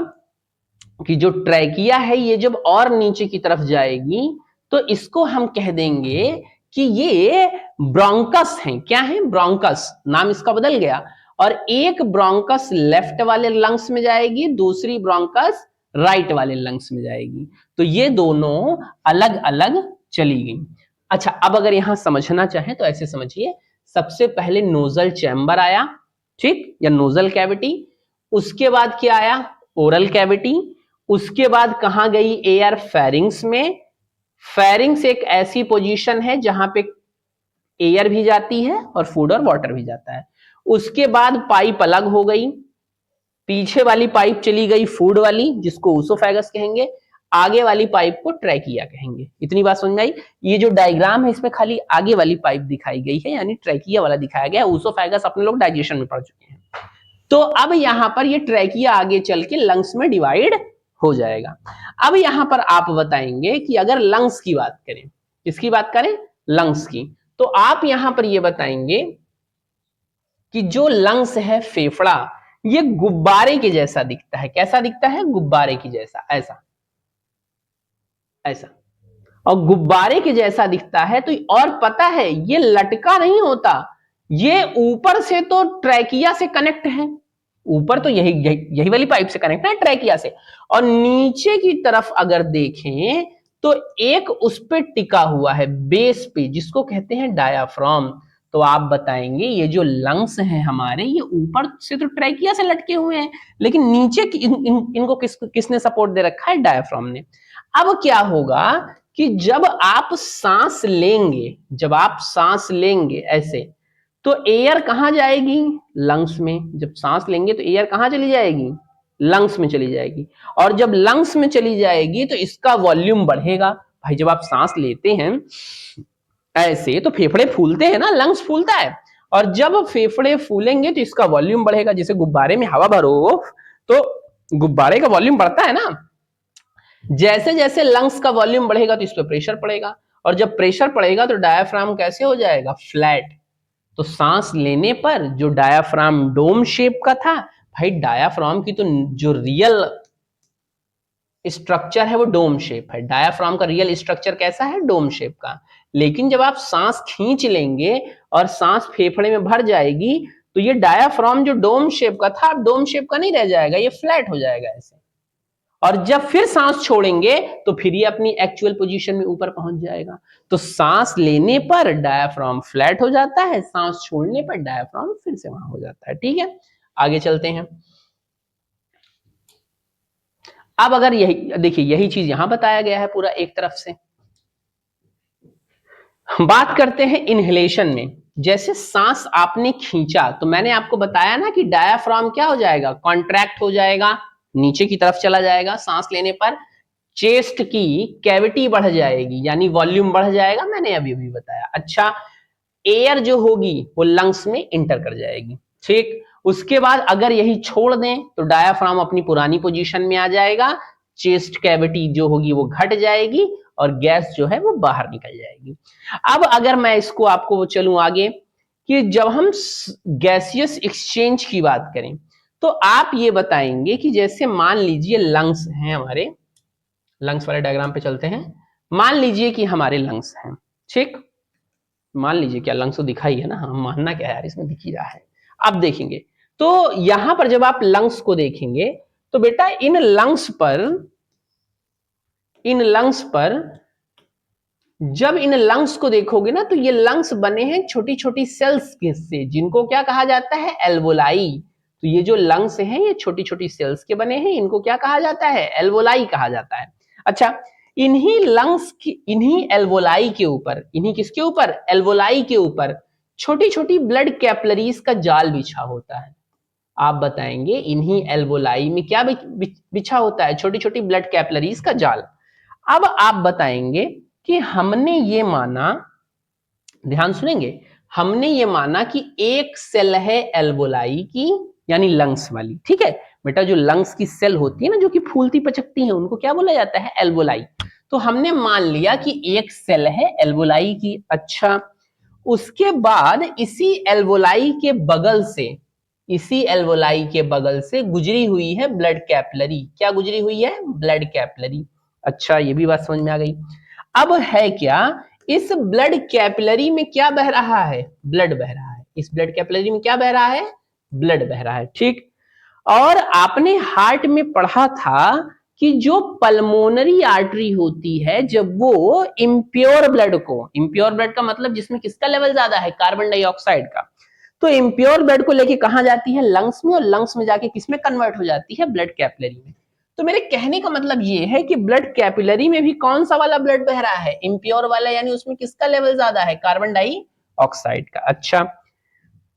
कि जो ट्रैकिया है ये जब और नीचे की तरफ जाएगी तो इसको हम कह देंगे कि ये ब्रोंकस है। क्या है? ब्रोंकस। नाम इसका बदल गया। और एक ब्रोंकस लेफ्ट वाले लंग्स में जाएगी, दूसरी ब्रोंकस राइट वाले लंग्स में जाएगी। तो ये दोनों अलग अलग चली गई। अच्छा, अब अगर यहां समझना चाहें तो ऐसे समझिए, सबसे पहले नोजल चैम्बर आया, ठीक, या नोजल कैविटी। उसके बाद क्या आया? Oral cavity. उसके बाद कहां गई एयर? फेरिंग्स में। फेरिंग्स एक ऐसी पोजीशन है जहां पे एयर भी जाती है और फूड और वाटर भी जाता है। उसके बाद पाइप अलग हो गई, पीछे वाली पाइप चली गई फूड वाली जिसको ऊसोफेगस कहेंगे, आगे वाली पाइप को ट्रैकिया कहेंगे। इतनी बात समझ में आई? ये जो डायग्राम है इसमें खाली आगे वाली पाइप दिखाई गई है, यानी ट्रैकिया वाला दिखाया गया। ऊसोफेगस अपने लोग डाइजेशन में पढ़ चुके हैं। तो अब यहां पर ये ट्रैकिया आगे चल के लंग्स में डिवाइड हो जाएगा। अब यहां पर आप बताएंगे कि अगर लंग्स की बात करें, किसकी बात करें? लंग्स की, तो आप यहां पर ये बताएंगे कि जो लंग्स है, फेफड़ा, ये गुब्बारे के जैसा दिखता है। कैसा दिखता है? गुब्बारे की जैसा, ऐसा ऐसा। और गुब्बारे के जैसा दिखता है तो, और पता है ये लटका नहीं होता, ये ऊपर से तो ट्रैकिया से कनेक्ट है, ऊपर तो यही वाली पाइप से कनेक्ट है ट्रैकिया से, और नीचे की तरफ अगर देखें तो एक उस पे टिका हुआ है बेस पे, जिसको कहते हैं डायाफ्राम। तो आप बताएंगे ये जो लंग्स हैं हमारे, ये ऊपर से तो ट्रैकिया से लटके हुए हैं, लेकिन नीचे इनको किसने सपोर्ट दे रखा है? डायाफ्राम ने। अब क्या होगा कि जब आप सांस लेंगे, जब आप सांस लेंगे ऐसे, तो एयर कहां जाएगी? लंग्स में। जब सांस लेंगे तो एयर कहां चली जाएगी? लंग्स में चली जाएगी। और जब लंग्स में चली जाएगी तो इसका वॉल्यूम बढ़ेगा। भाई जब आप सांस लेते हैं ऐसे तो फेफड़े फूलते हैं ना, लंग्स फूलता है, और जब फेफड़े फूलेंगे तो इसका वॉल्यूम बढ़ेगा। जैसे गुब्बारे में हवा भरो तो गुब्बारे का वॉल्यूम बढ़ता है ना, जैसे जैसे लंग्स का वॉल्यूम बढ़ेगा तो इस पर प्रेशर पड़ेगा, और जब प्रेशर पड़ेगा तो डायाफ्राम कैसे हो जाएगा? फ्लैट। तो सांस लेने पर जो डायाफ्राम डोम शेप का था, भाई डायाफ्राम की तो जो रियल स्ट्रक्चर है वो डोम शेप है। डायाफ्राम का रियल स्ट्रक्चर कैसा है? डोम शेप का। लेकिन जब आप सांस खींच लेंगे और सांस फेफड़े में भर जाएगी तो ये डायाफ्राम जो डोम शेप का था, अब डोम शेप का नहीं रह जाएगा, ये फ्लैट हो जाएगा ऐसे। और जब फिर सांस छोड़ेंगे तो फिर ये अपनी एक्चुअल पोजीशन में ऊपर पहुंच जाएगा। तो सांस लेने पर डायाफ्राम फ्लैट हो जाता है, सांस छोड़ने पर डायाफ्राम फिर से वहां हो जाता है। ठीक है, आगे चलते हैं। अब अगर यही देखिए, यही चीज यहां बताया गया है पूरा एक तरफ से। बात करते हैं इनहेलेशन में। जैसे सांस आपने खींचा तो मैंने आपको बताया ना कि डायाफ्राम क्या हो जाएगा, कॉन्ट्रैक्ट हो जाएगा, नीचे की तरफ चला जाएगा। सांस लेने पर चेस्ट की कैविटी बढ़ जाएगी, यानी वॉल्यूम बढ़ जाएगा, मैंने अभी भी बताया। अच्छा, एयर जो होगी वो लंग्स में इंटर कर जाएगी। ठीक, उसके बाद अगर यही छोड़ दें तो डायाफ्राम अपनी पुरानी पोजीशन में आ जाएगा, चेस्ट कैविटी जो होगी वो घट जाएगी और गैस जो है वो बाहर निकल जाएगी। अब अगर मैं इसको आपको चलूं आगे कि जब हम गैसियस एक्सचेंज की बात करें तो आप ये बताएंगे कि जैसे मान लीजिए लंग्स हैं हमारे, लंग्स वाले डायग्राम पे चलते हैं। मान लीजिए कि हमारे लंग्स हैं, ठीक, मान लीजिए, क्या लंग्स तो दिखाई है ना, हम मानना क्या है यार, इसमें दिख ही रहा है। अब देखेंगे तो यहां पर जब आप लंग्स को देखेंगे तो बेटा इन लंग्स पर जब इन लंग्स को देखोगे ना तो ये लंग्स बने हैं छोटी छोटी सेल्स से, जिनको क्या कहा जाता है, एल्वोलाई। तो ये जो लंग्स हैं ये छोटी छोटी सेल्स के बने हैं, इनको क्या कहा जाता है, एल्वोलाई कहा जाता है। अच्छा, इन्हीं लंग्स की, इन्हीं एल्वोलाई के ऊपर, इन्हीं किसके ऊपर, एल्वोलाई के ऊपर छोटी छोटी ब्लड कैपलरीज का जाल बिछा होता है। आप बताएंगे इन्हीं एल्वोलाई में क्या बिछा होता है, छोटी छोटी ब्लड कैपलरीज का जाल। अब आप बताएंगे कि हमने ये माना, ध्यान सुनेंगे, हमने ये माना कि एक सेल है एल्वोलाई की, यानी लंग्स वाली। ठीक है बेटा, जो लंग्स की सेल होती है ना जो कि फूलती पचकती है, उनको क्या बोला जाता है, एल्वोलाई। तो हमने मान लिया कि एक सेल है एल्वोलाई की। अच्छा, उसके बाद इसी एल्वोलाई के बगल से, इसी एल्वोलाई के बगल से गुजरी हुई है ब्लड कैपलरी। क्या गुजरी हुई है, ब्लड कैपलरी। अच्छा, ये भी बात समझ में आ गई। अब है क्या, इस ब्लड कैपिलरी में क्या बह रहा है, ब्लड बह रहा है। इस ब्लड कैपिलरी में क्या बह रहा है, ब्लड बह रहा है। ठीक, और आपने हार्ट में पढ़ा था कि जो पल्मोनरी आर्टरी होती है, जब वो इम्प्योर ब्लड को, इम्प्योर ब्लड का मतलब जिसमें किसका लेवल ज्यादा है, कार्बन डाइऑक्साइड का, तो इम्प्योर ब्लड को लेके कहां जाती है, लंग्स में, और लंग्स में जाके किसमें कन्वर्ट हो जाती है, ब्लड कैपिलरी में। तो मेरे कहने का मतलब ये है कि ब्लड कैपिलरी में भी कौन सा वाला ब्लड बह रहा है, इम्प्योर वाला, यानी उसमें किसका लेवल ज्यादा है, कार्बन डाइऑक्साइड का। अच्छा,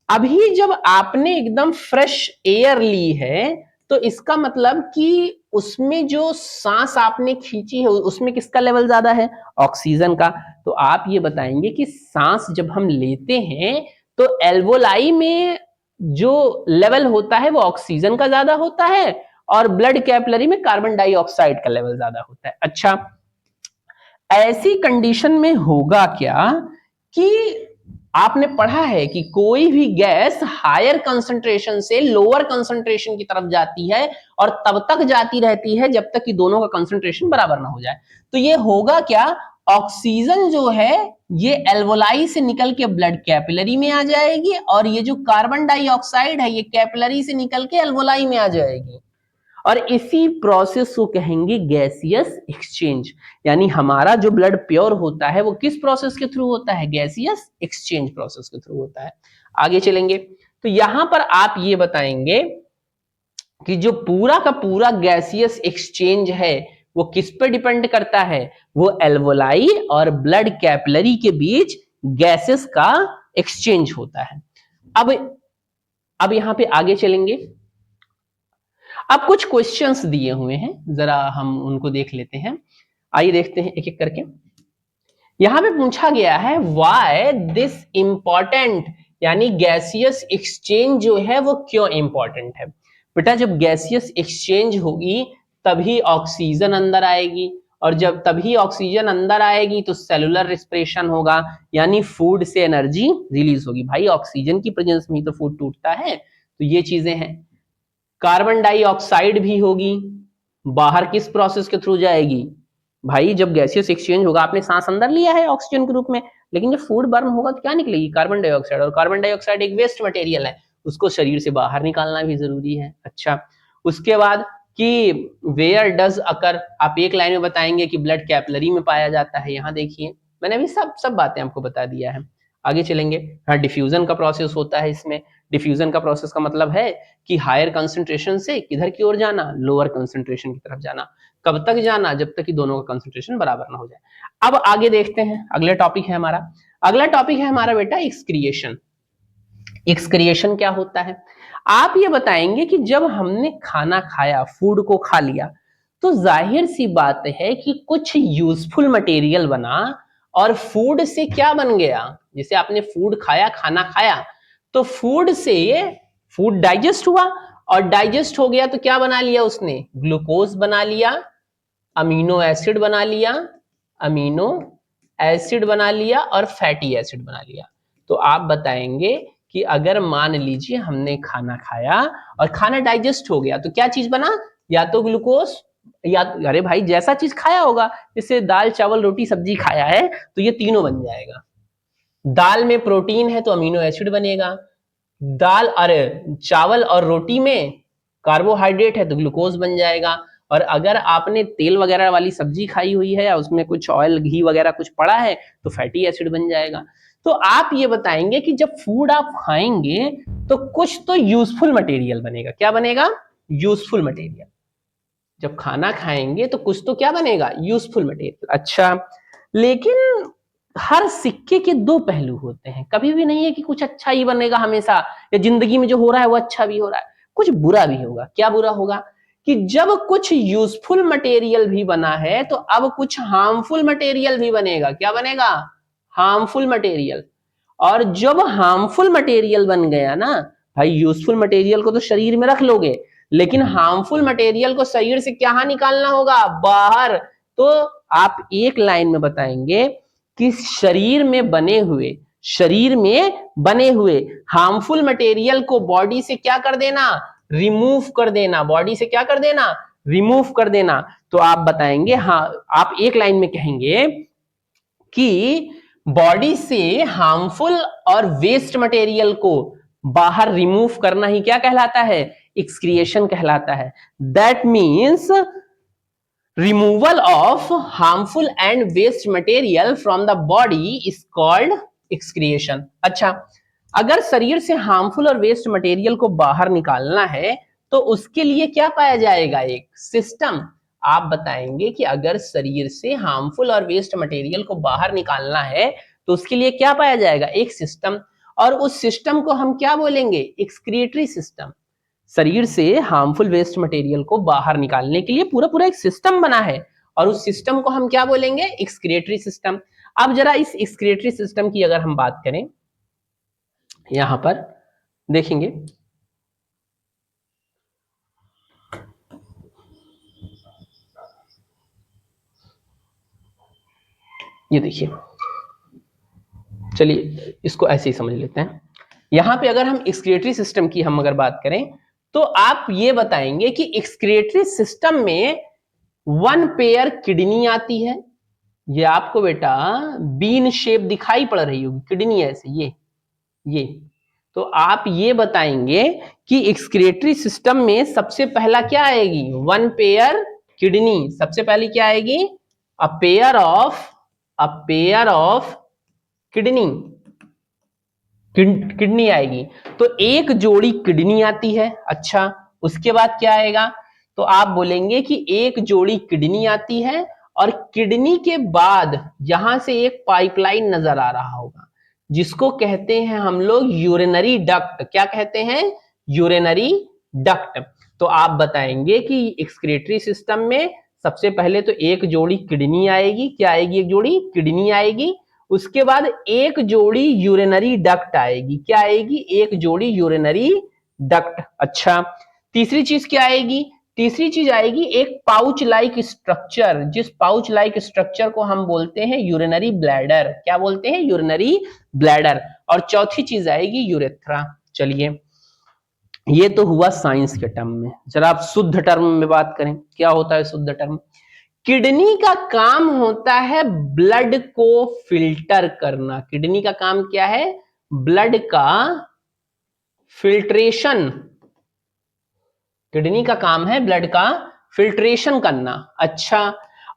अभी जब आपने एकदम फ्रेश एयर ली है तो इसका मतलब कि उसमें जो सांस आपने खींची है उसमें किसका लेवल ज्यादा है, ऑक्सीजन का। तो आप ये बताएंगे कि सांस जब हम लेते हैं तो एल्वोलाई में जो लेवल होता है वो ऑक्सीजन का ज्यादा होता है और ब्लड कैपिलरी में कार्बन डाइऑक्साइड का लेवल ज्यादा होता है। अच्छा, ऐसी कंडीशन में होगा क्या कि आपने पढ़ा है कि कोई भी गैस हायर कंसंट्रेशन से लोअर कंसंट्रेशन की तरफ जाती है और तब तक जाती रहती है जब तक कि दोनों का कंसंट्रेशन बराबर ना हो जाए। तो ये होगा क्या, ऑक्सीजन जो है ये एल्वोलाई से निकल के ब्लड कैपिलरी में आ जाएगी और ये जो कार्बन डाइऑक्साइड है ये कैपिलरी से निकल के एल्वोलाई में आ जाएगी। और इसी प्रोसेस को कहेंगे गैसियस एक्सचेंज। यानी हमारा जो ब्लड प्योर होता है वो किस प्रोसेस के थ्रू होता है, गैसियस एक्सचेंज प्रोसेस के थ्रू होता है। आगे चलेंगे तो यहां पर आप ये बताएंगे कि जो पूरा का पूरा गैसियस एक्सचेंज है वो किस पे डिपेंड करता है, वो एल्वोलाई और ब्लड कैपिलरी के बीच गैसेस का एक्सचेंज होता है। अब यहां पे आगे चलेंगे। अब कुछ क्वेश्चंस दिए हुए हैं, जरा हम उनको देख लेते हैं। आइए देखते हैं एक एक करके। यहां पे पूछा गया है व्हाई दिस इंपॉर्टेंट, यानी गैसियस एक्सचेंज जो है वो क्यों इंपॉर्टेंट है। बेटा, जब गैसियस एक्सचेंज होगी तभी ऑक्सीजन अंदर आएगी, और जब तभी ऑक्सीजन अंदर आएगी तो सेलुलर रिस्पिरेशन होगा, यानी फूड से एनर्जी रिलीज होगी। भाई, ऑक्सीजन की प्रेजेंस में ही तो फूड टूटता है। तो ये चीजें हैं। कार्बन डाइऑक्साइड भी होगी, बाहर किस प्रोसेस के थ्रू जाएगी, भाई जब गैसियस एक्सचेंज होगा, आपने सांस अंदर लिया है ऑक्सीजन के रूप में, लेकिन जब फूड बर्न होगा तो क्या निकलेगी, कार्बन डाइऑक्साइड। और कार्बन डाइऑक्साइड एक वेस्ट मटेरियल है, उसको शरीर से बाहर निकालना भी जरूरी है। अच्छा, उसके बाद कि वेयर डज अकर, आप एक लाइन में बताएंगे कि ब्लड कैपिलरी में पाया जाता है। यहाँ देखिए मैंने अभी सब बातें आपको बता दिया है। आगे चलेंगे। हाँ, डिफ्यूजन का प्रोसेस होता है इसमें। डिफ्यूजन का प्रोसेस का मतलब है कि हायर कंसंट्रेशन से किधर की ओर जाना, लोअर कंसंट्रेशन की तरफ जाना। कब तक जाना, जब तक कि दोनों का कंसंट्रेशन बराबर ना हो जाए। अब आगे देखते हैं, अगला टॉपिक है हमारा। अगला टॉपिक है हमारा बेटा एक्सक्रिएशन। एक्सक्रिएशन क्या होता है, आप ये बताएंगे कि जब हमने खाना खाया, फूड को खा लिया, तो जाहिर सी बात है कि कुछ यूजफुल मटेरियल बना, और फूड से क्या बन गया, जैसे आपने फूड खाया, खाना खाया, तो फूड से फूड डाइजेस्ट हुआ, और डाइजेस्ट हो गया तो क्या बना लिया उसने, ग्लूकोज बना लिया, अमीनो एसिड बना लिया, अमीनो एसिड बना लिया, और फैटी एसिड बना लिया। तो आप बताएंगे कि अगर मान लीजिए हमने खाना खाया और खाना डाइजेस्ट हो गया, तो क्या चीज बना, या तो ग्लूकोज, या अरे भाई जैसा चीज खाया होगा, जैसे दाल चावल रोटी सब्जी खाया है तो ये तीनों बन जाएगा। दाल में प्रोटीन है तो अमीनो एसिड बनेगा, दाल अरे चावल और रोटी में कार्बोहाइड्रेट है तो ग्लूकोज बन जाएगा, और अगर आपने तेल वगैरह वाली सब्जी खाई हुई है या उसमें कुछ ऑयल घी वगैरह कुछ पड़ा है तो फैटी एसिड बन जाएगा। तो आप ये बताएंगे कि जब फूड आप खाएंगे तो कुछ तो यूजफुल मटेरियल बनेगा। क्या बनेगा, यूजफुल मटेरियल। जब खाना खाएंगे तो कुछ तो क्या बनेगा, यूजफुल मटेरियल। अच्छा, लेकिन हर सिक्के के दो पहलू होते हैं, कभी भी नहीं है कि कुछ अच्छा ही बनेगा हमेशा, या जिंदगी में जो हो रहा है वो अच्छा भी हो रहा है, कुछ बुरा भी होगा। क्या बुरा होगा, कि जब कुछ यूजफुल मटेरियल भी बना है तो अब कुछ हार्मफुल मटेरियल भी बनेगा। क्या बनेगा, हार्मफुल मटेरियल। और जब हार्मफुल मटेरियल बन गया ना भाई, यूजफुल मटेरियल को तो शरीर में रख लोगे, लेकिन हार्मफुल मटेरियल को शरीर से क्या निकालना होगा, बाहर। तो आप एक लाइन में बताएंगे कि शरीर में बने हुए हार्मफुल मटेरियल को बॉडी से क्या कर देना, रिमूव कर देना। बॉडी से क्या कर देना, रिमूव कर देना। तो आप बताएंगे, हाँ आप एक लाइन में कहेंगे कि बॉडी से हार्मफुल और वेस्ट मटेरियल को बाहर रिमूव करना ही क्या कहलाता है, एक्सक्रिएशन कहलाता है। That means removal of harmful and waste material from the body is called excretion. अच्छा, अगर शरीर से हार्मफुल और वेस्ट मटेरियल को बाहर निकालना है तो उसके लिए क्या पाया जाएगा, एक सिस्टम। आप बताएंगे कि अगर शरीर से हार्मफुल और वेस्ट मटेरियल को बाहर निकालना है तो उसके लिए क्या पाया जाएगा, एक सिस्टम। और उस सिस्टम को हम क्या बोलेंगे, एक्सक्रिएटरी सिस्टम। शरीर से हार्मफुल वेस्ट मटेरियल को बाहर निकालने के लिए पूरा पूरा एक सिस्टम बना है, और उस सिस्टम को हम क्या बोलेंगे, एक्सक्रिएटरी सिस्टम। अब जरा इस एक्सक्रिएटरी सिस्टम की अगर हम बात करें, यहां पर देखेंगे, ये देखिए, चलिए इसको ऐसे ही समझ लेते हैं। यहां पे अगर हम एक्सक्रिएटरी सिस्टम की हम अगर बात करें तो आप ये बताएंगे कि एक्सक्रिएटरी सिस्टम में वन पेयर किडनी आती है। ये आपको बेटा बीन शेप दिखाई पड़ रही होगी, किडनी ऐसे, ये तो आप ये बताएंगे कि एक्सक्रिएटरी सिस्टम में सबसे पहला क्या आएगी, वन पेयर किडनी। सबसे पहले क्या आएगी, a pair of kidney, kidney आएगी। तो एक जोड़ी किडनी आती है। अच्छा, उसके बाद क्या आएगा, तो आप बोलेंगे कि एक जोड़ी किडनी आती है, और किडनी के बाद यहां से एक पाइपलाइन नजर आ रहा होगा जिसको कहते हैं हम लोग यूरिनरी डक्ट। क्या कहते हैं, यूरिनरी डक्ट। तो आप बताएंगे कि एक्सक्रीटरी सिस्टम में सबसे पहले तो एक जोड़ी किडनी आएगी। क्या आएगी, एक जोड़ी किडनी आएगी। उसके बाद एक जोड़ी यूरिनरी डक्ट आएगी। क्या आएगी, एक जोड़ी यूरिनरी डक्ट। अच्छा, तीसरी चीज क्या आएगी, तीसरी चीज आएगी एक पाउच लाइक स्ट्रक्चर, जिस पाउच लाइक स्ट्रक्चर को हम बोलते हैं यूरिनरी ब्लैडर। क्या बोलते हैं, यूरिनरी ब्लैडर। और चौथी चीज आएगी यूरेथ्रा। चलिए, ये तो हुआ साइंस के टर्म में। जरा आप शुद्ध टर्म में बात करें, क्या होता है शुद्ध टर्म। किडनी का काम होता है ब्लड को फिल्टर करना। किडनी का काम क्या है, ब्लड का फिल्ट्रेशन, किडनी का काम है ब्लड का फिल्ट्रेशन करना। अच्छा,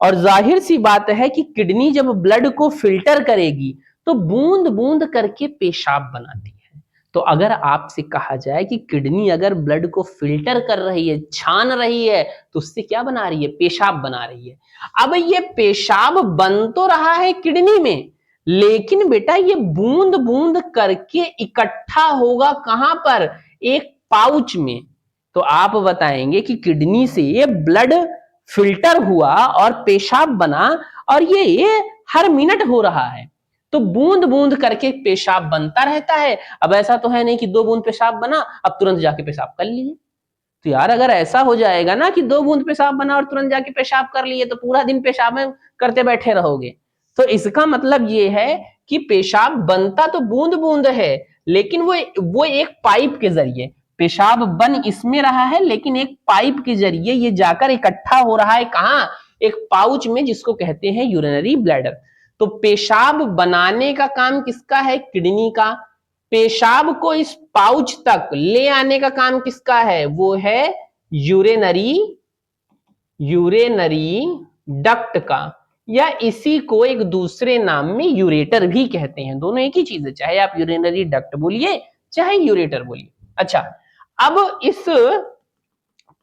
और जाहिर सी बात है कि किडनी जब ब्लड को फिल्टर करेगी तो बूंद बूंद करके पेशाब बनाती है। तो अगर आपसे कहा जाए कि किडनी अगर ब्लड को फिल्टर कर रही है, छान रही है, तो उससे क्या बना रही है? पेशाब बना रही है। अब ये पेशाब बन तो रहा है किडनी में, लेकिन बेटा ये बूंद बूंद करके इकट्ठा होगा कहां पर? एक पाउच में। तो आप बताएंगे कि किडनी से ये ब्लड फिल्टर हुआ और पेशाब बना, और ये हर मिनट हो रहा है। तो बूंद बूंद करके पेशाब बनता रहता है। अब ऐसा तो है नहीं कि 2 बूंद पेशाब बना अब तुरंत जाके पेशाब कर लिए। तो यार अगर ऐसा हो जाएगा ना कि 2 बूंद पेशाब बना और तुरंत जाके पेशाब कर लिए, तो पूरा दिन पेशाब में करते बैठे रहोगे। तो इसका मतलब ये है कि पेशाब बनता तो बूंद बूंद है, लेकिन वो एक पाइप के जरिए पेशाब बन इसमें रहा है, लेकिन एक पाइप के जरिए ये जाकर इकट्ठा हो रहा है कहां? एक पाउच में, जिसको कहते हैं यूरिनरी ब्लैडर। तो पेशाब बनाने का काम किसका है? किडनी का। पेशाब को इस पाउच तक ले आने का काम किसका है? वो है यूरिनरी यूरिनरी डक्ट का, या इसी को एक दूसरे नाम में यूरेटर भी कहते हैं। दोनों एक ही चीज है, चाहे आप यूरिनरी डक्ट बोलिए चाहे यूरेटर बोलिए। अच्छा, अब इस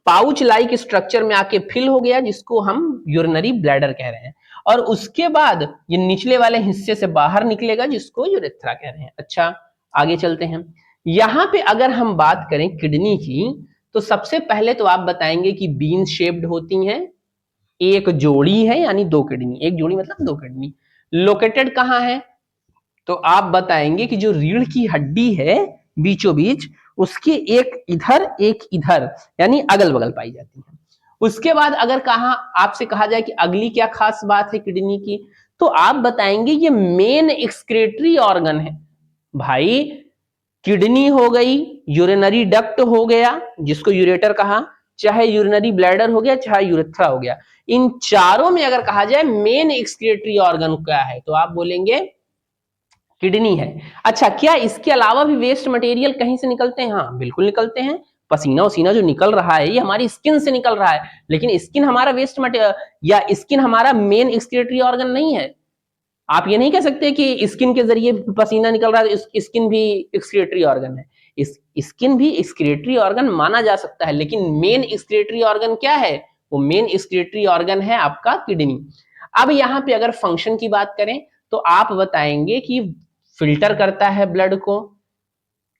पाउच लाइक स्ट्रक्चर में आके फिल हो गया, जिसको हम यूरिनरी ब्लैडर कह रहे हैं, और उसके बाद ये निचले वाले हिस्से से बाहर निकलेगा, जिसको यूरेथ्रा कह रहे हैं। अच्छा, आगे चलते हैं। यहां पे अगर हम बात करें किडनी की, तो सबसे पहले तो आप बताएंगे कि बीन शेप्ड होती हैं, एक जोड़ी है, यानी 2 किडनी, एक जोड़ी मतलब 2 किडनी। लोकेटेड कहां है? तो आप बताएंगे कि जो रीढ़ की हड्डी है बीचों बीच, उसके एक इधर यानी अगल बगल पाई जाती है। उसके बाद अगर आपसे कहा जाए कि अगली क्या खास बात है किडनी की, तो आप बताएंगे ये मेन एक्सक्रीटरी ऑर्गन है। भाई किडनी हो गई, यूरिनरी डक्ट हो गया जिसको यूरेटर कहा, चाहे यूरिनरी ब्लैडर हो गया, चाहे यूरेथ्रा हो गया, इन चारों में अगर कहा जाए मेन एक्सक्रीटरी ऑर्गन क्या है, तो आप बोलेंगे किडनी है। अच्छा, क्या इसके अलावा भी वेस्ट मटेरियल कहीं से निकलते हैं? हाँ बिल्कुल निकलते हैं। पसीना उसीना जो निकल रहा है ये हमारी स्किन से निकल रहा है, लेकिन स्किन हमारा वेस्ट मटेरियल या स्किन हमारा मेन एक्सक्रीटरी ऑर्गन नहीं है। आप ये नहीं कह सकते कि स्किन के जरिए पसीना निकल रहा है तो स्किन भी एक्सक्रीटरी ऑर्गन है। इस स्किन भी एक्सक्रीटरी ऑर्गन माना जा सकता है, लेकिन मेन एक्सक्रीटरी ऑर्गन क्या है? वो मेन एक्सक्रीटरी ऑर्गन है आपका किडनी। अब यहाँ पे अगर फंक्शन की बात करें, तो आप बताएंगे कि फिल्टर करता है ब्लड को,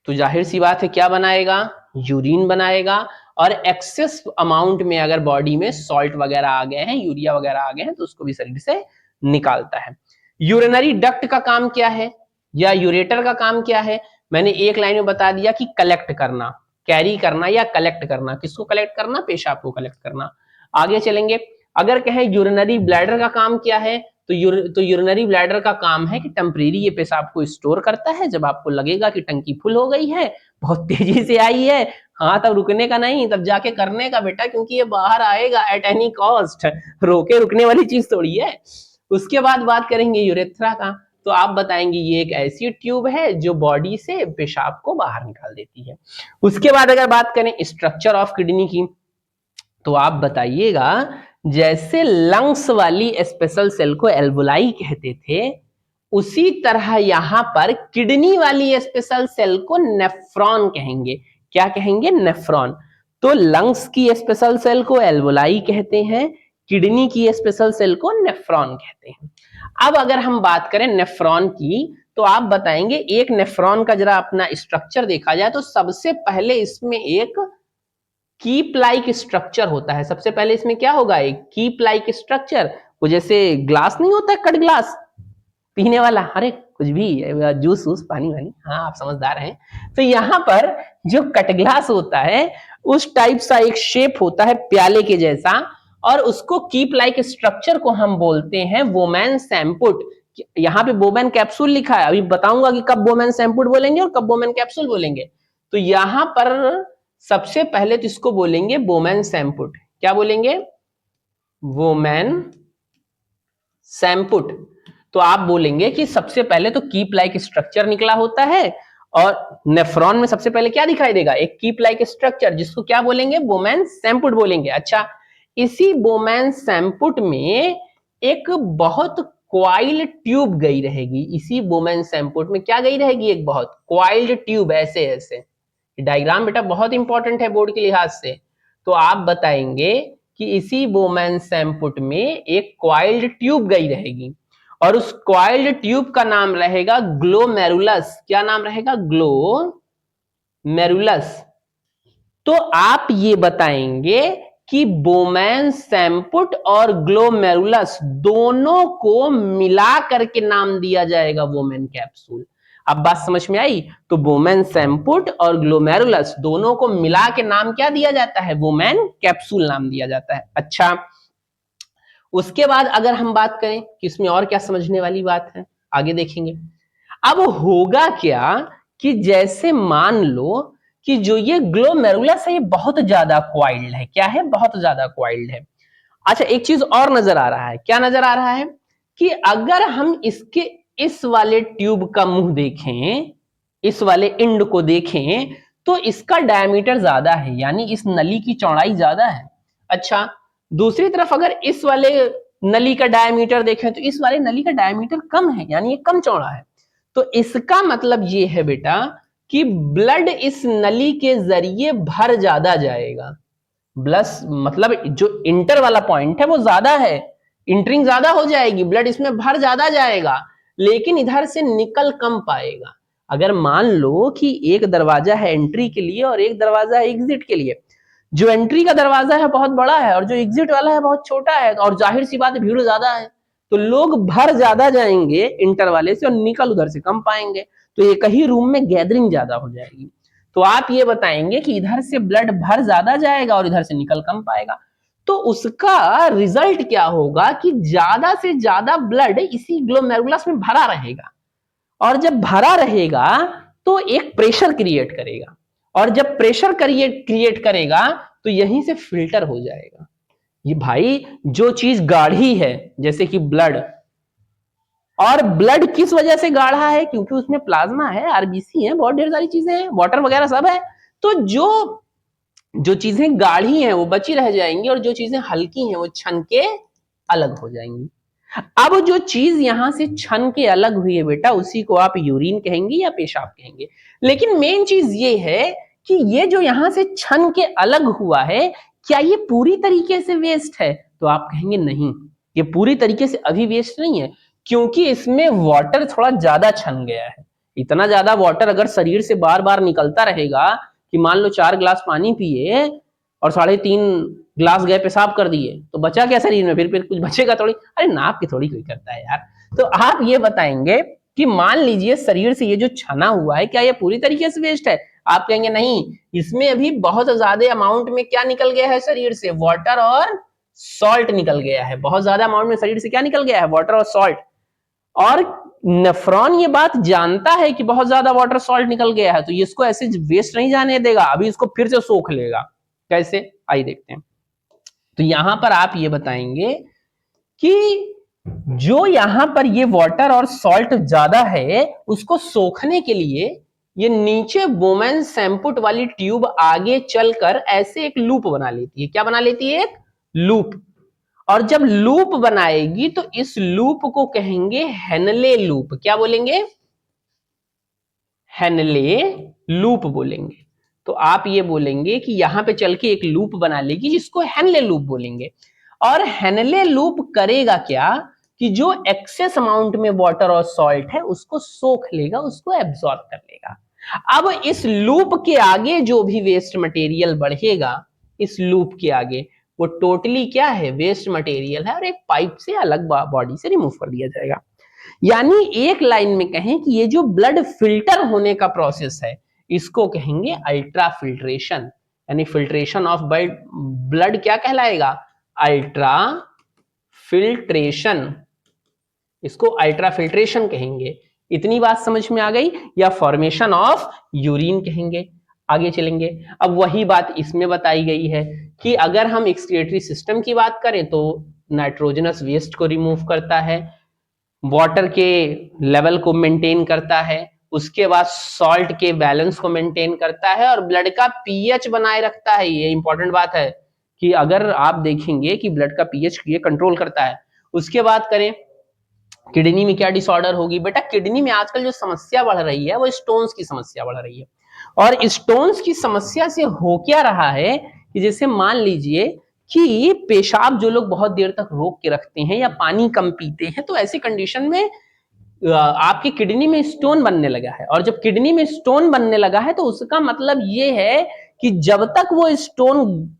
तो जाहिर सी बात है क्या बनाएगा? यूरिन बनाएगा। और एक्सेस अमाउंट में अगर बॉडी में सॉल्ट वगैरह आ गए हैं, यूरिया वगैरह आ गए हैं, तो उसको भी शरीर से निकालता है। यूरिनरी डक्ट का काम क्या है, या यूरेटर का काम क्या है? मैंने एक लाइन में बता दिया कि कलेक्ट करना, कैरी करना या कलेक्ट करना। किसको कलेक्ट करना? पेशाब को कलेक्ट करना। आगे चलेंगे, अगर कहें यूरिनरी ब्लैडर का काम क्या है, तो यूरिनरी ब्लैडर का काम है कि टेम्परेरी ये पेशाब को स्टोर करता है। जब आपको लगेगा कि टंकी फुल हो गई है, बहुत तेजी से आई है, हाँ तब रुकने का नहीं, तब जाके करने का बेटा, क्योंकि ये बाहर आएगा एट एनी कॉस्ट। रोके रुकने वाली चीज थोड़ी है। उसके बाद बात करेंगे यूरेथ्रा का, तो आप बताएंगे ये एक ऐसी ट्यूब है जो बॉडी से पेशाब को बाहर निकाल देती है। उसके बाद अगर बात करें स्ट्रक्चर ऑफ किडनी की, तो आप बताइएगा जैसे लंग्स वाली स्पेशल सेल को एल्वुलाई कहते थे, उसी तरह यहां पर किडनी वाली स्पेशल सेल को नेफ्रॉन कहेंगे। क्या कहेंगे? नेफ्रॉन। तो लंग्स की स्पेशल सेल को एल्वुलाई कहते हैं, किडनी की स्पेशल सेल को नेफ्रॉन कहते हैं। अब अगर हम बात करें नेफ्रॉन की, तो आप बताएंगे एक नेफ्रॉन का जरा अपना स्ट्रक्चर देखा जाए, तो सबसे पहले इसमें एक कीप लाइक स्ट्रक्चर होता है। सबसे पहले इसमें क्या होगा? एक कीप लाइक स्ट्रक्चर। वो जैसे ग्लास नहीं होता है, कट ग्लास पीने वाला, अरे कुछ भी जूस वूस पानी वानी, हाँ आप समझदार हैं। तो यहाँ पर जो कट ग्लास होता है, उस टाइप सा एक शेप होता है प्याले के जैसा, और उसको कीप लाइक स्ट्रक्चर को हम बोलते हैं बोमैन सैम्पुट। यहाँ पे बोमैन कैप्सूल लिखा है, अभी बताऊंगा कि कब बोमैन सैम्पुट बोलेंगे और कब बोमैन कैप्सूल बोलेंगे। तो यहाँ पर सबसे पहले तो इसको बोलेंगे बोमैन सैम्पुट। क्या बोलेंगे? बोमैन सैम्पुट। तो आप बोलेंगे कि सबसे पहले तो कीप लाइक स्ट्रक्चर निकला होता है, और नेफ्रॉन में सबसे पहले क्या दिखाई देगा, एक कीप लाइक स्ट्रक्चर, जिसको क्या बोलेंगे, बोमैन सैम्पुट बोलेंगे। अच्छा, इसी बोमैन सैम्पुट में एक बहुत क्वाइल ट्यूब गई रहेगी, इसी बोमैन सैम्पुट में क्या गई रहेगी, एक बहुत क्वाइल्ड ट्यूब, ऐसे ऐसे। डायग्राम बेटा बहुत इंपॉर्टेंट है बोर्ड के लिहाज से। तो आप बताएंगे कि इसी बोमैन सैम्पुट में एक क्वाइल्ड ट्यूब गई रहेगी, और उस क्वाइल्ड ट्यूब का नाम रहेगा ग्लोमेरुलस। क्या नाम रहेगा, ग्लोमेरुलस। तो आप ये बताएंगे कि बोमैन सैम्पुट और ग्लोमेरुलस दोनों को मिला करके नाम दिया जाएगा वोमेन कैप्सूल। अब बात समझ में आई? तो बोमैन सैम्पुट और ग्लोमेरुलस दोनों को मिला के नाम क्या दिया जाता है, वोमेन कैप्सूल नाम दिया जाता है। अच्छा, उसके बाद अगर हम बात करें कि इसमें और क्या समझने वाली बात है, आगे देखेंगे। अब होगा क्या कि जैसे मान लो कि जो ये ग्लोमेरुलस है ये बहुत ज्यादा क्वाइल्ड है। क्या है, बहुत ज्यादा क्वाइल्ड है। अच्छा, एक चीज और नजर आ रहा है। क्या नजर आ रहा है कि अगर हम इसके इस वाले ट्यूब का मुंह देखें, इस वाले इंड को देखें, तो इसका डायमीटर ज्यादा है, यानी इस नली की चौड़ाई ज्यादा है। अच्छा, दूसरी तरफ अगर इस वाले नली का डायमीटर देखें तो इस वाले नली का डायमीटर कम है, यानी ये कम चौड़ा है। तो इसका मतलब ये है बेटा कि ब्लड इस नली के जरिए भर ज्यादा जाएगा। प्लस मतलब जो इंटर वाला पॉइंट है वो ज्यादा है, इंटरिंग ज्यादा हो जाएगी, ब्लड इसमें भर ज्यादा जाएगा, लेकिन इधर से निकल कम पाएगा। अगर मान लो कि एक दरवाजा है एंट्री के लिए और एक दरवाजा है एग्जिट के लिए, जो एंट्री का दरवाजा है बहुत बड़ा है और जो एग्जिट वाला है बहुत छोटा है, और जाहिर सी बात है भीड़ ज्यादा है, तो लोग भर ज्यादा जाएंगे इंटर वाले से और निकल उधर से कम पाएंगे, तो एक ही रूम में गैदरिंग ज्यादा हो जाएगी। तो आप ये बताएंगे कि इधर से ब्लड भर ज्यादा जाएगा और इधर से निकल कम पाएगा, तो उसका रिजल्ट क्या होगा कि ज्यादा से ज्यादा ब्लड इसी ग्लोमेरुलस में भरा रहेगा, और जब भरा रहेगा तो एक प्रेशर क्रिएट करेगा, और जब प्रेशर क्रिएट करेगा तो यहीं से फिल्टर हो जाएगा। ये भाई जो चीज गाढ़ी है जैसे कि ब्लड, और ब्लड किस वजह से गाढ़ा है, क्योंकि उसमें प्लाज्मा है, आरबीसी है, बहुत ढेर सारी चीजें हैं, वाटर वगैरह सब है। तो जो जो चीजें गाढ़ी हैं वो बची रह जाएंगी और जो चीजें हल्की हैं वो छन के अलग हो जाएंगी। अब जो चीज यहां से छन के अलग हुई है बेटा, उसी को आप यूरिन कहेंगे या पेशाब कहेंगे। लेकिन मेन चीज ये है कि ये जो यहां से छन के अलग हुआ है, क्या ये पूरी तरीके से वेस्ट है? तो आप कहेंगे नहीं, ये पूरी तरीके से अभी वेस्ट नहीं है, क्योंकि इसमें वाटर थोड़ा ज्यादा छन गया है। इतना ज्यादा वाटर अगर शरीर से बार बार निकलता रहेगा कि मान लो 4 गिलास पानी पिए और 3.5 गिलास गए पेशाब कर दिए, तो बचा क्या शरीर में? फिर कुछ बचेगा थोड़ी? अरे नाप के थोड़ी कोई करता है यार। तो आप ये बताएंगे कि मान लीजिए शरीर से ये जो छना हुआ है, क्या ये पूरी तरीके से वेस्ट है? आप कहेंगे नहीं, इसमें अभी बहुत ज्यादा अमाउंट में क्या निकल गया है शरीर से, वाटर और सॉल्ट निकल गया है। बहुत ज्यादा अमाउंट में शरीर से क्या निकल गया है, वाटर और सॉल्ट। और नेफ्रॉन ये बात जानता है कि बहुत ज्यादा वाटर सॉल्ट निकल गया है, तो ये इसको ऐसे वेस्ट नहीं जाने देगा, अभी इसको फिर से सोख लेगा। कैसे, आइए देखते हैं। तो यहां पर आप ये बताएंगे कि जो यहां पर ये वाटर और सॉल्ट ज्यादा है, उसको सोखने के लिए ये नीचे बोमैन सैम्पुट वाली ट्यूब आगे चलकर ऐसे एक लूप बना लेती है। क्या बना लेती है? एक लूप। और जब लूप बनाएगी तो इस लूप को कहेंगे हेनले लूप। क्या बोलेंगे? हेनले लूप बोलेंगे। तो आप ये बोलेंगे कि यहां पे चल के एक लूप बना लेगी जिसको हेनले लूप बोलेंगे। और हेनले लूप करेगा क्या कि जो एक्सेस अमाउंट में वाटर और सॉल्ट है उसको सोख लेगा, उसको एब्सॉर्ब कर लेगा। अब इस लूप के आगे जो भी वेस्ट मटेरियल बढ़ेगा, इस लूप के आगे वो टोटली क्या है, वेस्ट मटेरियल है, और एक पाइप से अलग बॉडी से रिमूव कर दिया जाएगा। यानी एक लाइन में कहें कि ये जो ब्लड फिल्टर होने का प्रोसेस है, इसको कहेंगे अल्ट्रा फिल्ट्रेशन। यानी फिल्ट्रेशन ऑफ ब्लड क्या कहलाएगा? Ultra filtration. इसको अल्ट्रा फिल्ट्रेशन कहेंगे। इतनी बात समझ में आ गई? या फॉर्मेशन ऑफ यूरिन कहेंगे। आगे चलेंगे। अब वही बात इसमें बताई गई है कि अगर हम एक्सक्रीटरी सिस्टम की बात करें तो नाइट्रोजनस वेस्ट को रिमूव करता है, वाटर के लेवल को मेंटेन करता है, उसके बाद सॉल्ट के बैलेंस को मेंटेन करता है और ब्लड का पीएच बनाए रखता है। ये इंपॉर्टेंट बात है कि अगर आप देखेंगे कि ब्लड का पीएच ये कंट्रोल करता है। उसके बाद करें किडनी में क्या डिसऑर्डर होगी, बेटा किडनी में आजकल जो समस्या बढ़ रही है वो स्टोन्स की समस्या बढ़ रही है। और स्टोन्स की समस्या से हो क्या रहा है कि जैसे मान लीजिए कि पेशाब जो लोग बहुत देर तक रोक के रखते हैं या पानी कम पीते हैं, तो ऐसी कंडीशन में आपकी किडनी में स्टोन बनने लगा है। और जब किडनी में स्टोन बनने लगा है तो उसका मतलब ये है कि जब तक वो स्टोन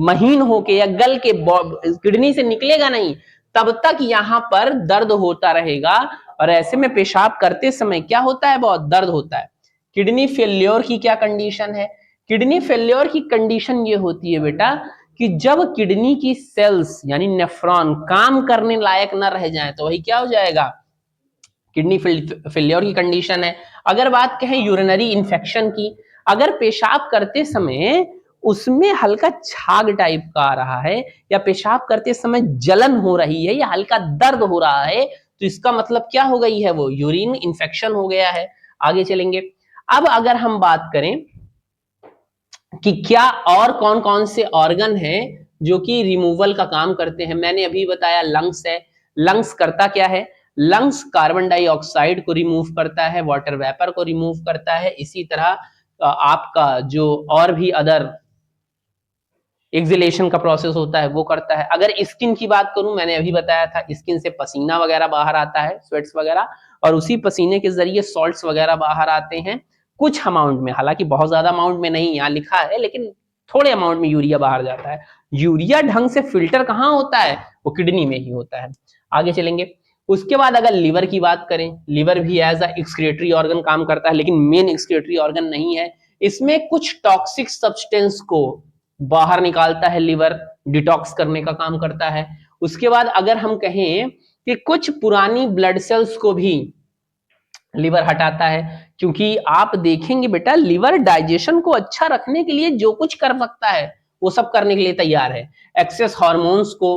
महीन होके या गल के किडनी से निकलेगा नहीं, तब तक यहां पर दर्द होता रहेगा। और ऐसे में पेशाब करते समय क्या होता है, बहुत दर्द होता है। किडनी फेल्योर की क्या कंडीशन है, किडनी फेल्योर की कंडीशन ये होती है बेटा कि जब किडनी की सेल्स यानी नेफ्रॉन काम करने लायक न रह जाए तो वही क्या हो जाएगा, किडनी फेल्योर की कंडीशन है। अगर बात कहें यूरिनरी इन्फेक्शन की, अगर पेशाब करते समय उसमें हल्का छाग टाइप का आ रहा है या पेशाब करते समय जलन हो रही है या हल्का दर्द हो रहा है, तो इसका मतलब क्या हो गई है, वो यूरिन इन्फेक्शन हो गया है। आगे चलेंगे। अब अगर हम बात करें कि क्या और कौन कौन से ऑर्गन हैं जो कि रिमूवल का काम करते हैं, मैंने अभी बताया लंग्स है। लंग्स करता क्या है, लंग्स कार्बन डाइऑक्साइड को रिमूव करता है, वाटर वेपर को रिमूव करता है। इसी तरह आपका जो और भी अदर एक्सिलेशन का प्रोसेस होता है वो करता है। अगर स्किन की बात करूं, मैंने अभी बताया था स्किन से पसीना वगैरह बाहर आता है, स्वेट्स वगैरह, और उसी पसीने के जरिए सॉल्ट्स वगैरह बाहर आते हैं कुछ अमाउंट में, हालांकि बहुत ज्यादा अमाउंट में नहीं यहाँ लिखा है, लेकिन थोड़े अमाउंट में यूरिया बाहर जाता है। यूरिया ढंग से फिल्टर कहाँ होता है, वो किडनी में ही होता है। आगे चलेंगे। उसके बाद अगर लिवर की बात करें, लिवर भी एज अ एक्सक्रीटरी ऑर्गन काम करता है, लेकिन मेन एक्सक्रीटरी ऑर्गन नहीं है। इसमें कुछ टॉक्सिक सब्सटेंस को बाहर निकालता है, लिवर डिटॉक्स करने का काम करता है। उसके बाद अगर हम कहें कि कुछ पुरानी ब्लड सेल्स को भी लिवर हटाता है, क्योंकि आप देखेंगे बेटा लिवर डाइजेशन को अच्छा रखने के लिए जो कुछ कर सकता है वो सब करने के लिए तैयार है। एक्सेस हार्मोन्स को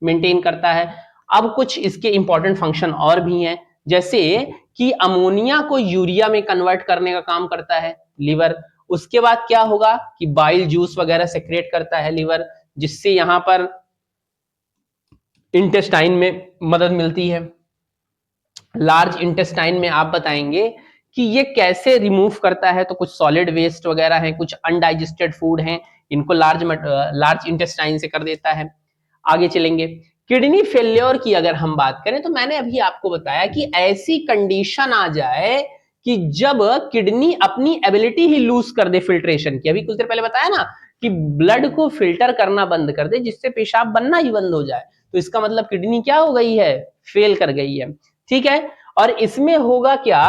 मेंटेन करता है। अब कुछ इसके इंपॉर्टेंट फंक्शन और भी हैं, जैसे कि अमोनिया को यूरिया में कन्वर्ट करने का काम करता है लिवर। उसके बाद क्या होगा कि बाइल जूस वगैरह सेक्रेट करता है लिवर, जिससे यहां पर इंटेस्टाइन में मदद मिलती है। लार्ज इंटेस्टाइन में आप बताएंगे कि ये कैसे रिमूव करता है, तो कुछ सॉलिड वेस्ट वगैरह हैं, कुछ अनडाइजेस्टेड फूड हैं, इनको लार्ज इंटेस्टाइन से कर देता है। आगे चलेंगे। किडनी फेल्योर की अगर हम बात करें तो मैंने अभी आपको बताया कि ऐसी कंडीशन आ जाए कि जब किडनी अपनी एबिलिटी ही लूज कर दे फिल्ट्रेशन की, अभी कुछ देर पहले बताया ना कि ब्लड को फिल्टर करना बंद कर दे जिससे पेशाब बनना ही बंद हो जाए, तो इसका मतलब किडनी क्या हो गई है, फेल कर गई है। ठीक है। और इसमें होगा क्या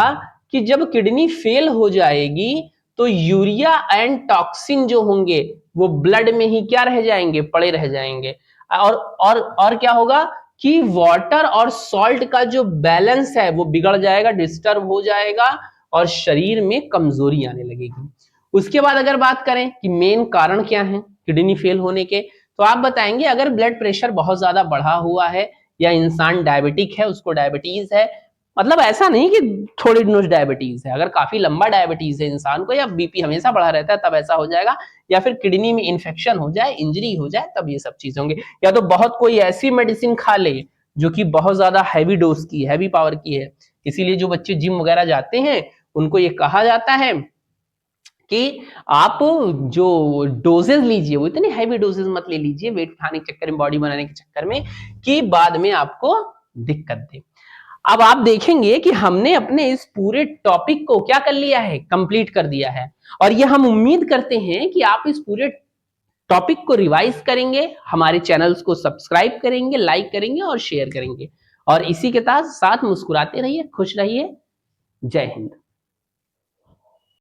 कि जब किडनी फेल हो जाएगी तो यूरिया एंड टॉक्सिन जो होंगे वो ब्लड में ही क्या रह जाएंगे, पड़े रह जाएंगे। और क्या होगा कि वाटर और सॉल्ट का जो बैलेंस है वो बिगड़ जाएगा, डिस्टर्ब हो जाएगा और शरीर में कमजोरी आने लगेगी। उसके बाद अगर बात करें कि मेन कारण क्या है किडनी फेल होने के, तो आप बताएंगे अगर ब्लड प्रेशर बहुत ज्यादा बढ़ा हुआ है या इंसान डायबिटिक है, उसको डायबिटीज है, मतलब ऐसा नहीं कि थोड़ी नोच डायबिटीज है, अगर काफी लंबा डायबिटीज है इंसान को या बीपी हमेशा बढ़ा रहता है तब ऐसा हो जाएगा, या फिर किडनी में इन्फेक्शन हो जाए, इंजरी हो जाए, तब ये सब चीज होंगे। या तो बहुत कोई ऐसी मेडिसिन खा ले जो कि बहुत ज्यादा हैवी डोज की, हैवी पावर की है। इसीलिए जो बच्चे जिम वगैरह जाते हैं उनको ये कहा जाता है कि आप जो डोजेज लीजिए वो इतने हैवी डोजेज मत ले लीजिए वेट उठाने के चक्कर में, बॉडी बनाने के चक्कर में, कि बाद में आपको दिक्कत दे। अब आप देखेंगे कि हमने अपने इस पूरे टॉपिक को क्या कर लिया है, कंप्लीट कर दिया है। और ये हम उम्मीद करते हैं कि आप इस पूरे टॉपिक को रिवाइज करेंगे, हमारे चैनल्स को सब्सक्राइब करेंगे, लाइक करेंगे और शेयर करेंगे। और इसी के साथ मुस्कुराते रहिए, खुश रहिए। जय हिंद।